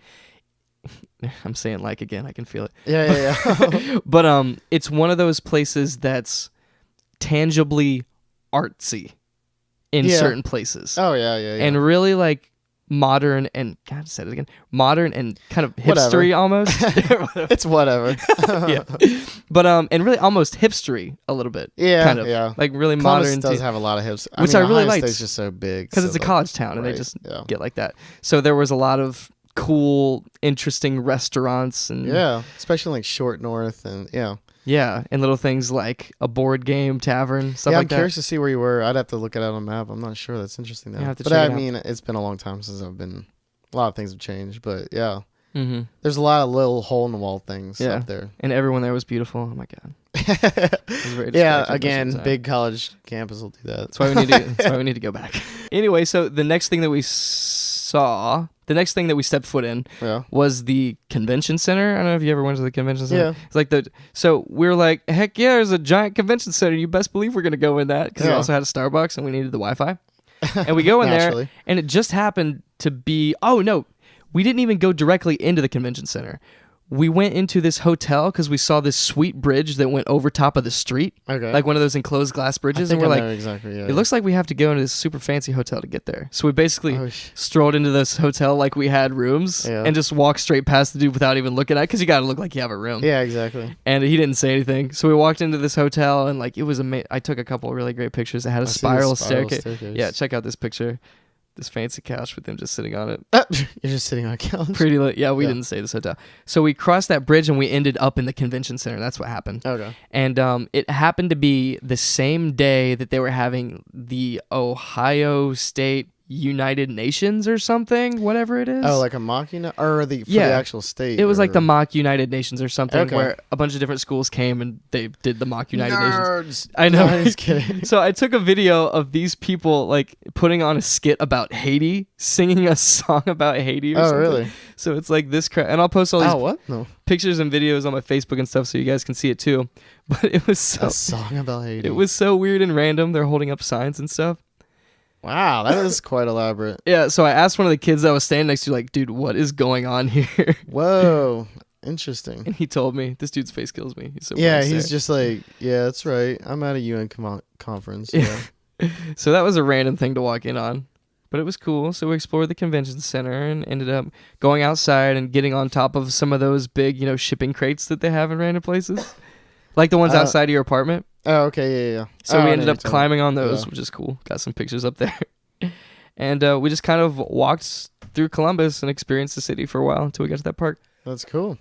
I'm saying like again, I can feel it. Yeah. But it's one of those places that's tangibly artsy in certain places. Oh, yeah. And really like modern and God, said it again. Modern and kind of hipstery almost. It's whatever. Yeah, but and really almost hipstery a little bit. Yeah, kind of. Yeah. Like really Columbus modern. Does have a lot of hips, which I really liked. It's just so big because it's a college town, and they just get like that. So there was a lot of cool, interesting restaurants and especially like Short North and Yeah, and little things like a board game tavern, stuff like that. I'm curious to see where you were. I'd have to look it out on a map. I'm not sure. That's interesting, though. But I mean, it's been a long time since I've been. A lot of things have changed, but yeah. Mm-hmm. There's a lot of little hole-in-the-wall things up there. And everyone there was beautiful. Oh, my God. Again, big college campus will do that. That's why we need to go back. Anyway, so the next thing that we saw... The next thing that we stepped foot in was the convention center. I don't know if you ever went to the convention center. Yeah. It's like so we were like, heck yeah, there's a giant convention center. You best believe we're going to go in that because it also had a Starbucks and we needed the Wi-Fi. And we go in there and it just happened to be, we didn't even go directly into the convention center. We went into this hotel because we saw this sweet bridge that went over top of the street. Okay. Like one of those enclosed glass bridges. And we're like, exactly, it looks like we have to go into this super fancy hotel to get there. So we basically strolled into this hotel like we had rooms and just walked straight past the dude without even looking at it because you got to look like you have a room. Yeah, exactly. And he didn't say anything. So we walked into this hotel and like it was amazing. I took a couple of really great pictures. It had a spiral staircase. Yeah, check out this picture. This fancy couch with him just sitting on it. You're just sitting on a couch? Pretty lit. Yeah, we didn't stay this hotel. So we crossed that bridge and we ended up in the convention center. That's what happened. Okay. And it happened to be the same day that they were having the Ohio State United Nations or something, whatever it is. Oh, like a mock for the actual state. It was like the mock United Nations or something where a bunch of different schools came and they did the mock United Nations. I know. No, I'm just kidding. So I took a video of these people like putting on a skit about Haiti, singing a song about Haiti or something. Oh, really? So it's like this crap. And I'll post all these pictures and videos on my Facebook and stuff so you guys can see it too. But it was a song about Haiti. It was so weird and random. They're holding up signs and stuff. Wow, that is quite elaborate. Yeah, so I asked one of the kids that was standing next to, like, dude, what is going on here? Whoa, interesting. And he told me. This dude's face kills me. He's so he's just like, yeah, that's right. I'm at a UN conference. Yeah. So that was a random thing to walk in on. But it was cool. So we explored the convention center and ended up going outside and getting on top of some of those big, shipping crates that they have in random places. Like the ones outside of your apartment. Oh, okay, yeah. So we ended up climbing on those, which is cool. Got some pictures up there. And we just kind of walked through Columbus and experienced the city for a while until we got to that park. That's cool.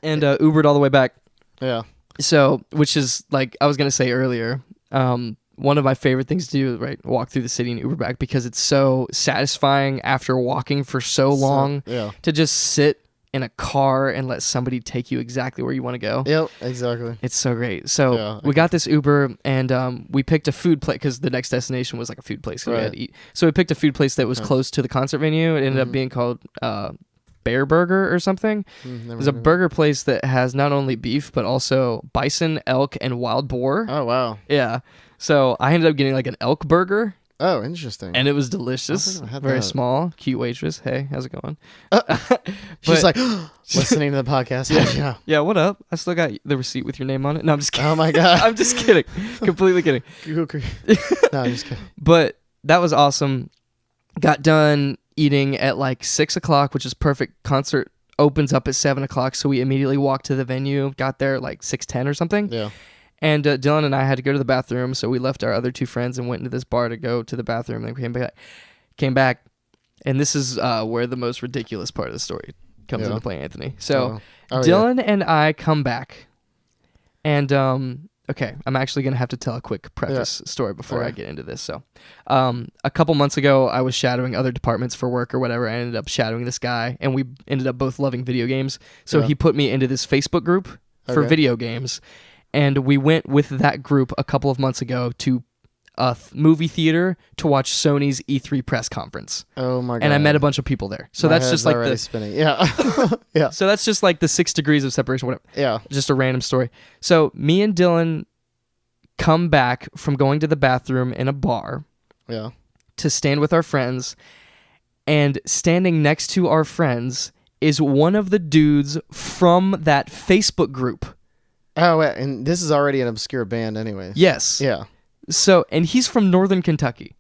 And Ubered all the way back. Yeah. So, which is, like I was going to say earlier, one of my favorite things to do, right? Walk through the city and Uber back because it's so satisfying after walking for so long to just sit in a car and let somebody take you exactly where you want to go. Yep, exactly. It's so great. So we got this Uber and we picked a food place because the next destination was like a food place. So we had to eat. So we picked a food place that was close to the concert venue. It ended up being called Bear Burger or something. There's a burger place that has not only beef but also bison, elk, and wild boar. Oh, wow. Yeah. So I ended up getting like an elk burger. Oh, interesting. And it was delicious. Very small, cute waitress. Hey, how's it going? She's like listening to the podcast. Yeah, what up? I still got the receipt with your name on it. No, I'm just kidding. Oh my God. I'm just kidding. Completely kidding. No, I'm just kidding. But that was awesome. Got done eating at like 6 o'clock, which is perfect. Concert opens up at 7 o'clock. So we immediately walked to the venue, got there at like 6:10 or something. Yeah. And Dylan and I had to go to the bathroom, so we left our other two friends and went into this bar to go to the bathroom. And came back, and this is where the most ridiculous part of the story comes into play, Anthony. So Dylan and I come back, and okay, I'm actually going to have to tell a quick preface story before I get into this. So a couple months ago, I was shadowing other departments for work or whatever. I ended up shadowing this guy, and we ended up both loving video games. So he put me into this Facebook group for video games, and we went with that group a couple of months ago to a movie theater to watch Sony's E3 press conference. Oh my god! And I met a bunch of people there. So that's just like the spinning. Yeah. So that's just like the 6 degrees of separation, whatever. Yeah. Just a random story. So me and Dylan come back from going to the bathroom in a bar. Yeah. To stand with our friends, and standing next to our friends is one of the dudes from that Facebook group. Oh, and this is already an obscure band anyways. Yes. Yeah. So, and he's from Northern Kentucky.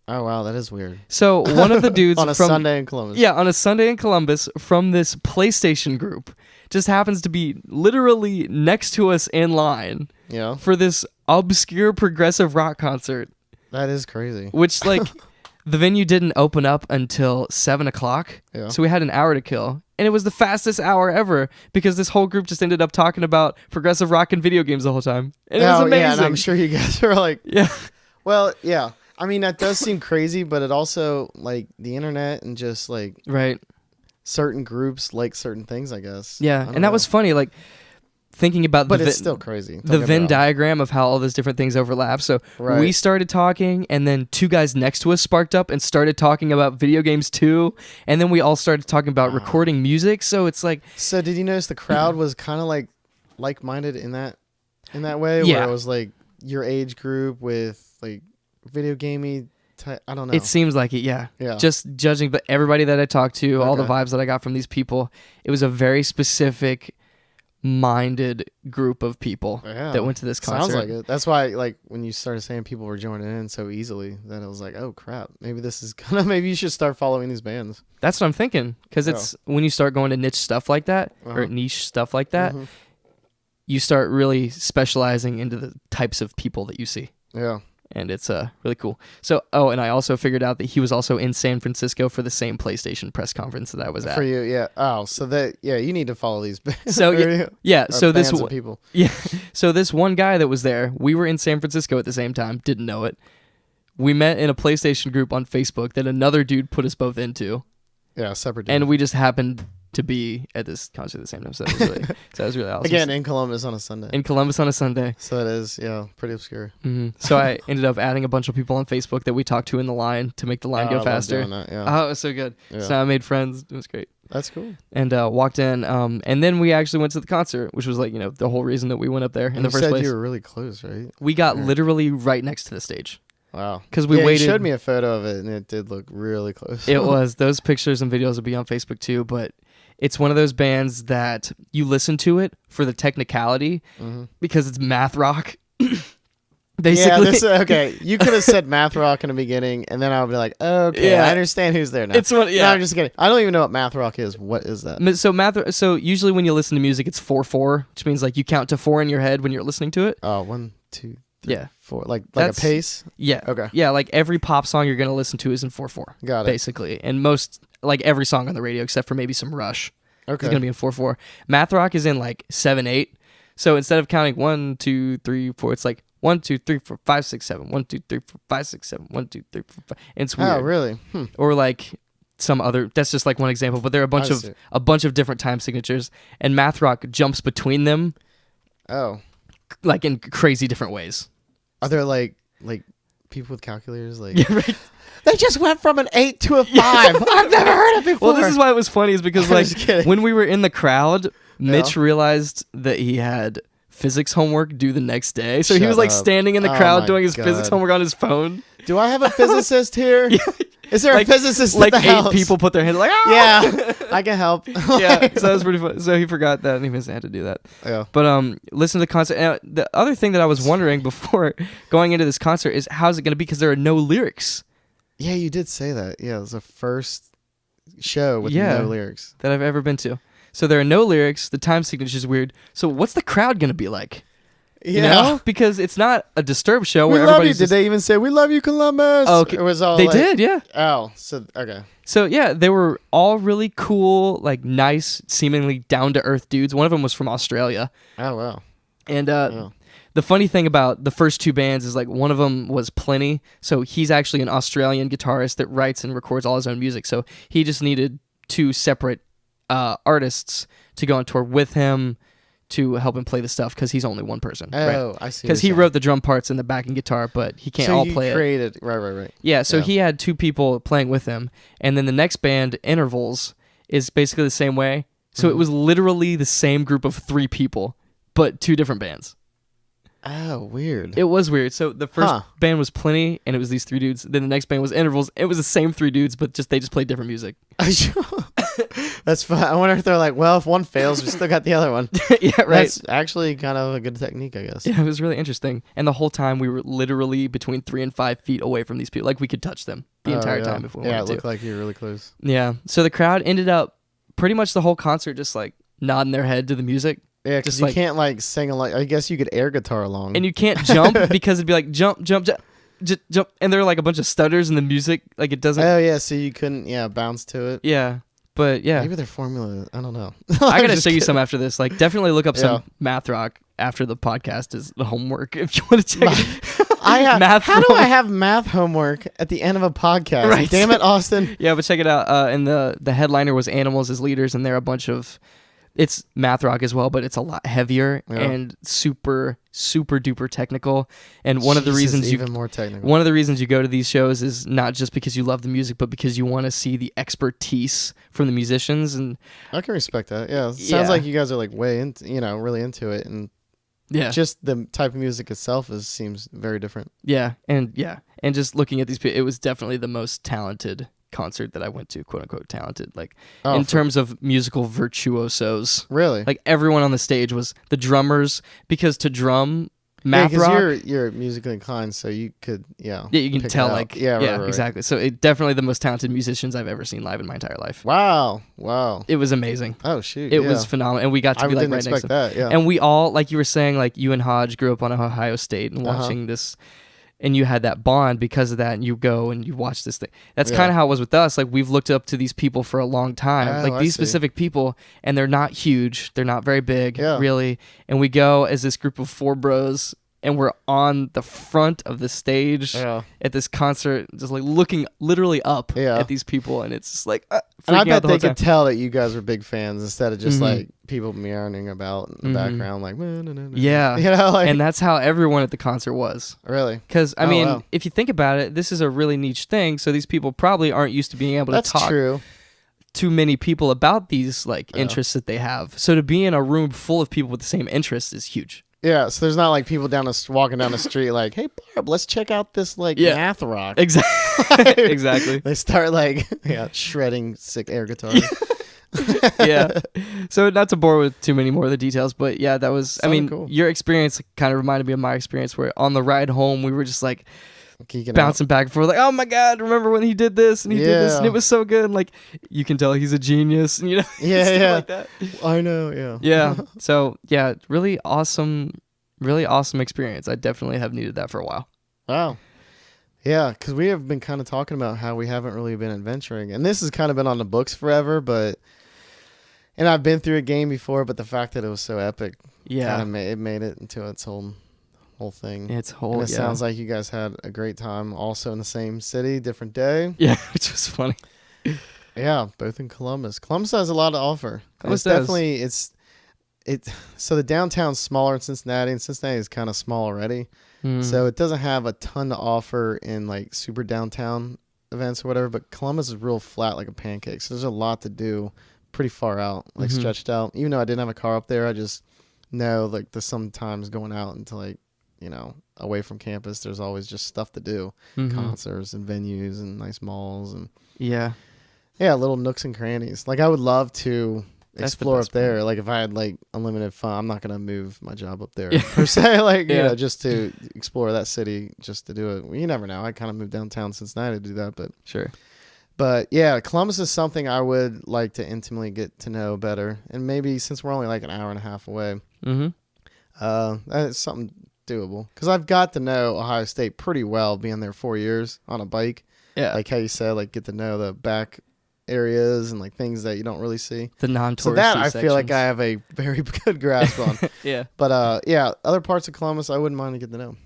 Oh, wow, that is weird. So, one of the dudes on a Sunday in Columbus. Yeah, on a Sunday in Columbus from this PlayStation group just happens to be literally next to us in line for this obscure progressive rock concert. That is crazy. Which, like, the venue didn't open up until 7 o'clock. Yeah. So we had an hour to kill. And it was the fastest hour ever because this whole group just ended up talking about progressive rock and video games the whole time. And it was amazing. Yeah, and I'm sure you guys are like... Yeah. Well, yeah. I mean, that does seem crazy, but it also, like, the internet and just, like... Right. Certain groups like certain things, I guess. Yeah, and that was funny, like... Thinking about but it's still crazy. The Venn diagram of how all those different things overlap. So we started talking, and then two guys next to us sparked up and started talking about video games too. And then we all started talking about recording music. So it's like. So did you notice the crowd was kind of like-minded in that way? Yeah. Where it was like your age group with like video gamey. I don't know. It seems like it, yeah. Just judging, but everybody that I talked to, all the vibes that I got from these people, it was a very specific minded group of people that went to this concert. Sounds like it. That's why, like, when you started saying people were joining in so easily, that I was like, oh crap, maybe this is maybe you should start following these bands. That's what I'm thinking, because it's when you start going to niche stuff like that or niche stuff like that, you start really specializing into the types of people that you see. Yeah. And it's really cool. So, and I also figured out that he was also in San Francisco for the same PlayStation press conference that I was at. For you, yeah. Oh, so you need to follow these bands. So, yeah. So this people. Yeah. So this one guy that was there, we were in San Francisco at the same time, didn't know it. We met in a PlayStation group on Facebook that another dude put us both into. Yeah, separate dude. And we just happened to be at this concert at the same time. So that was really awesome. Again, in Columbus on a Sunday. So that is, pretty obscure. Mm-hmm. So I ended up adding a bunch of people on Facebook that we talked to in the line to make the line go faster. I love doing that, Oh, it was so good. Yeah. So I made friends. It was great. That's cool. And walked in, and then we actually went to the concert, which was like, the whole reason that we went up there in the first place. You were really close, right? We got literally right next to the stage. Wow. Because we waited. You showed me a photo of it, and it did look really close. It was. Those pictures and videos will be on Facebook too, but it's one of those bands that you listen to it for the technicality because it's math rock. Basically. Yeah, okay. You could have said math rock in the beginning, and then I would be like, okay, I understand who's there now. It's what, No, I'm just kidding. I don't even know what math rock is. What is that? So usually when you listen to music, it's 4/4, which means like you count to 4 in your head when you're listening to it. Oh, 1, 2, 3, 4, like a pace. Yeah. Okay. Yeah, like every pop song you're gonna listen to is in 4/4. Got it. Basically, and most like every song on the radio except for maybe some Rush. Okay. Is gonna be in 4/4. Math rock is in like 7/8. So instead of counting 1, 2, 3, 4, it's like 1, 2, 3, 4, 5, 6, 7. 1, 2, 3, 4, 5, 6, 7. 1, 2, 3, 4, 5. And it's weird. Oh, really? Or like some other. That's just like one example, but there are a bunch of different time signatures, and math rock jumps between them. Oh. Like in crazy different ways. Are there like people with calculators? Like, yeah, right. They just went from an 8 to a 5. I've never heard it before. Well, this is why it was funny, is because like when we were in the crowd, Mitch realized that he had physics homework due the next day. So he was like standing in the crowd doing his physics homework on his phone. Do I have a physicist here? Is there a physicist like at the 8 house? People put their hands like, yeah, I can help. Yeah, so that was pretty fun. So he forgot that and he had to do that. Yeah. But listen to the concert. And the other thing that I was wondering before going into this concert is how's it going to be, because there are no lyrics. Yeah, you did say that. Yeah, it was the first show with no lyrics that I've ever been to. So there are no lyrics. The time signature is weird. So what's the crowd going to be like? You know? Because it's not a Disturbed show where we love you. everybody's Did they even say, we love you, Columbus? Oh, okay. It was all they like, did, yeah. Oh, so, okay. So, yeah, they were all really cool, like, nice, seemingly down-to-earth dudes. One of them was from Australia. Oh, wow. And the funny thing about the first two bands is, like, one of them was Pliny. So he's actually an Australian guitarist that writes and records all his own music. So he just needed two separate artists to go on tour with him to help him play the stuff because he's only one person. Oh, right? I see. Because he wrote the drum parts and the backing guitar, but he can't all play it. Right. Yeah, so he had two people playing with him. And then the next band, Intervals, is basically the same way. So it was literally the same group of three people, but two different bands. Oh, weird. It was weird. So the first band was Pliny, and it was these three dudes. Then the next band was Intervals. It was the same three dudes, but they just played different music. That's fine. I wonder if they're like, well, if one fails, we still got the other one. Yeah, right. That's actually kind of a good technique, I guess. Yeah, it was really interesting. And the whole time we were literally between 3 and 5 feet away from these people. Like we could touch them the entire time if we wanted to. Yeah, it looked like you were really close. Yeah. So the crowd ended up pretty much the whole concert just like nodding their head to the music. Yeah, because you can't like sing like. I guess you could air guitar along. And you can't jump because it'd be like jump, jump, jump. Jump, and there are like a bunch of stutters in the music. Like it doesn't. Oh yeah, so you couldn't bounce to it. Yeah, but yeah. Maybe their formula. I don't know. I gotta show you some after this. Like definitely look up some math rock after the podcast is the homework if you want to check it. Math. How do I have math homework at the end of a podcast? Right. Damn it, Austin. Yeah, but check it out. And the headliner was Animals as Leaders, and they're a bunch of. It's math rock as well, but it's a lot heavier and super duper technical. And one of the reasons even more technical. One of the reasons you go to these shows is not just because you love the music, but because you want to see the expertise from the musicians. And I can respect that. Yeah, it sounds like you guys are like way into, really into it, and just the type of music itself seems very different. Yeah, and just looking at these people, it was definitely the most talented concert that I went to, quote unquote talented, like in terms of musical virtuosos. Really? Like everyone on the stage was the drummers, because to drum math rock, you're musically inclined, so you could you can tell like right. Exactly. So it definitely the most talented musicians I've ever seen live in my entire life. Wow. It was amazing. Oh shoot. It was phenomenal, and we got to be like right next to them. That, yeah. And we all, like you were saying, like you and Hodge grew up on Ohio State and watching this. And you had that bond because of that, and you go and you watch this thing. That's kind of how it was with us. Like, we've looked up to these people for a long time. Like, these specific people, and they're not huge. They're not very big, really. And we go as this group of 4 bros, and we're on the front of the stage at this concert, just like looking literally up at these people, and it's just like and I bet they could tell that you guys were big fans instead of just like people meandering about in the background, like and that's how everyone at the concert was. Really? Because I mean, if you think about it, this is a really niche thing, so these people probably aren't used to being able to talk to many people about these like interests that they have. So to be in a room full of people with the same interests is huge. Yeah, so there's not like people walking down the street like, hey, Barb, let's check out this like math rock. Exactly. Exactly. They start like shredding sick air guitars. So not to bore with too many more of the details, but yeah, that was, cool. Your experience kind of reminded me of my experience where on the ride home, we were just like bouncing back and forth, like, oh my God, remember when he did this and he did this and it was so good. And like, you can tell he's a genius and stuff like that. I know. Yeah. So yeah, really awesome experience. I definitely have needed that for a while. Wow. Yeah, because we have been kind of talking about how we haven't really been adventuring, and this has kind of been on the books forever, and I've been through a game before, but the fact that it was so epic, kind of made it into its whole thing. And it sounds like you guys had a great time, also in the same city, different day. Yeah, which was funny. Yeah, both in Columbus. Columbus has a lot to offer. Columbus definitely so the downtown's smaller in Cincinnati, and Cincinnati is kind of small already. So it doesn't have a ton to offer in like super downtown events or whatever, but Columbus is real flat like a pancake. So there's a lot to do pretty far out, like stretched out. Even though I didn't have a car up there, I just know like there's sometimes going out into like, away from campus, there's always just stuff to do. Concerts and venues and nice malls and little nooks and crannies. Like I would love to explore up there. Part. Like if I had like unlimited fun, I'm not gonna move my job up there per se. Like just to explore that city, just to do it. Well, you never know. I kind of moved downtown Cincinnati to do that, but sure. But yeah, Columbus is something I would like to intimately get to know better, and maybe since we're only like an hour and a half away, That's something doable because I've got to know Ohio State pretty well, being there 4 years on a bike. Yeah, like how you said, like get to know the back areas and like things that you don't really see. The non-touristy So that I sections. feel like I have a very good grasp on. Yeah. But yeah, other parts of Columbus I wouldn't mind to get to know.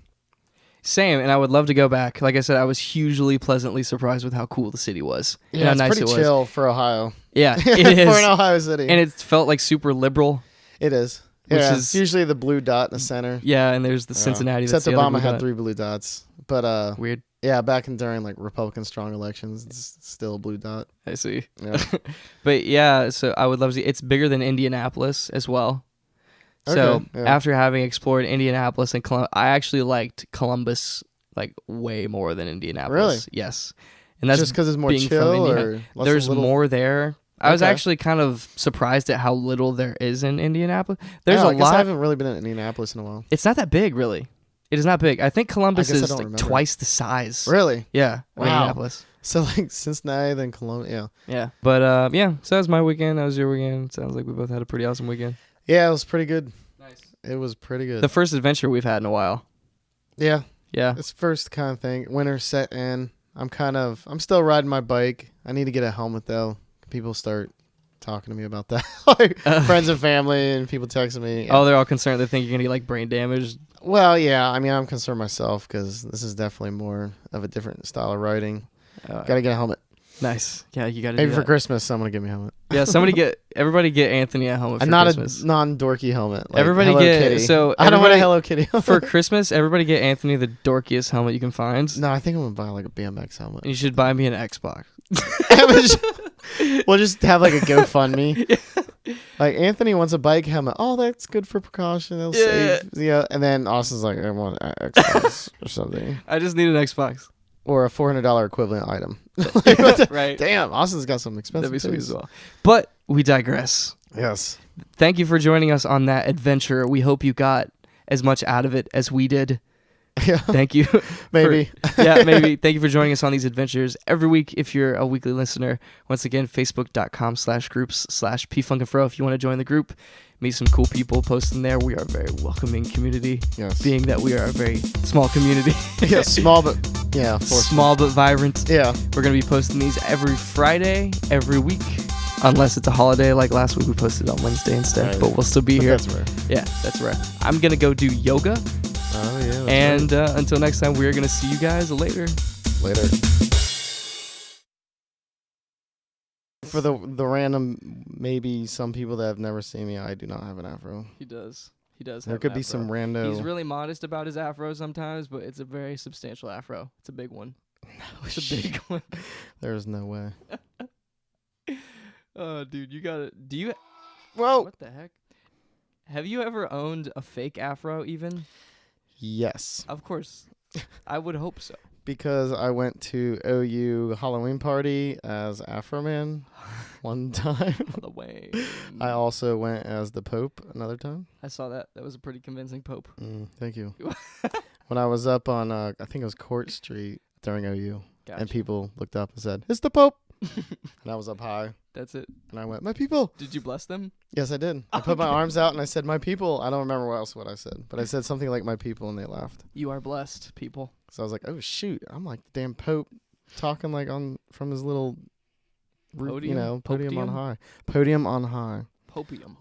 Same, and I would love to go back. Like I said, I was hugely pleasantly surprised with how cool the city was. Yeah, and how it's nice pretty it was. chill for Ohio. Yeah, it is. For an Ohio city. And it felt like super liberal. It is. Which Yeah, is it's usually the blue dot in the center. Yeah, and there's the Cincinnati. Except that's the other Obama blue had dot. 3 blue dots. But Weird. yeah, back in during like Republican strong elections, it's still a blue dot. I see. Yeah. But yeah, so I would love to see. It's bigger than Indianapolis as well. So Okay, yeah. after having explored Indianapolis and Columbus, I actually liked Columbus like way more than Indianapolis. Really? Yes. And that's just because it's more being from chill, Indiana. or less There's little... more there. I was Okay. actually kind of surprised at how little there is in Indianapolis. There's Oh, a I guess lot. I haven't really been in Indianapolis in a while. It's not that big, really. It is not big. I think Columbus I guess I is don't like remember. twice the size. Really? Yeah. of Wow. Indianapolis. So like Cincinnati, then Columbus. Yeah. Yeah. But yeah, so that was my weekend. That was your weekend. Sounds like we both had a pretty awesome weekend. Yeah, it was pretty good. Nice. It was pretty good. The first adventure we've had in a while. Yeah. Yeah. It's first kind of thing. Winter's set in. I'm still riding my bike. I need to get a helmet though. People start talking to me about that. Like friends and family and people texting me. Yeah. Oh, they're all concerned. They think you're gonna get like brain damage. Well, yeah. I mean, I'm concerned myself because this is definitely more of a different style of riding. Gotta get a helmet. Nice. Yeah, you gotta. Maybe do for that. Christmas, someone give me a helmet. Yeah, everybody get Anthony a helmet for And not Christmas. a non-dorky helmet. Like Everybody Hello get- Kitty. so I don't want a everybody- Hello Kitty helmet. For Christmas, everybody get Anthony the dorkiest helmet you can find. No, I think I'm gonna buy like a BMX helmet. And you should buy me an Xbox. We'll just have like a GoFundMe. Like Anthony wants a bike helmet. Oh, that's good for precaution. It'll save. Yeah. And then Austin's like, I want an Xbox or something, I just need an Xbox. or a $400 equivalent item. Like, what the- Right. Damn, Austin's got some expensive. That'd be sweet taste. as well. But we digress. Yes. Thank you for joining us on that adventure. We hope you got as much out of it as we did. Yeah. Thank you. Maybe. Yeah, maybe. Thank you for joining us on these adventures every week. If you're a weekly listener, once again, facebook.com/groups/pfunkandfro. If you want to join the group, meet some cool people posting there. We are a very welcoming community. Yes. Being that we are a very small community. Yeah. Small but yeah. Small but vibrant. Yeah. We're going to be posting these every Friday, every week. Unless it's a holiday like last week, we posted on Wednesday instead. Right. But we'll still be here. That's rare. Yeah, that's right. I'm going to go do yoga. Oh yeah. That's And until next time, we are going to see you guys later. right. Later. For the random, maybe some people that have never seen me, I do not have an afro. He does. He does. There have could an be afro. some rando. He's really modest about his afro sometimes, but it's a very substantial afro. It's a big one. It's a big one. There's no way. Oh, dude, you got it. Do you? Whoa. What the heck? Have you ever owned a fake afro? Even? Yes, Of course. I would hope so. because I went to OU Halloween party as Afro Man one time. On the way. I also went as the Pope another time. I saw that. That was a pretty convincing Pope. Thank you. When I was up on, I think it was Court Street during OU, Gotcha. and people looked up and said, "It's the Pope," and I was up high, That's it. and I went, "My people." Did you bless them? Yes, I did. I put my arms out and I said, "My people." I don't remember what I said, but I said something like "my people," and they laughed. You are blessed, people. So I was like, "Oh shoot, I'm like the damn Pope, talking like from his little, Podium? podium on Popium? high, podium on high." Popium.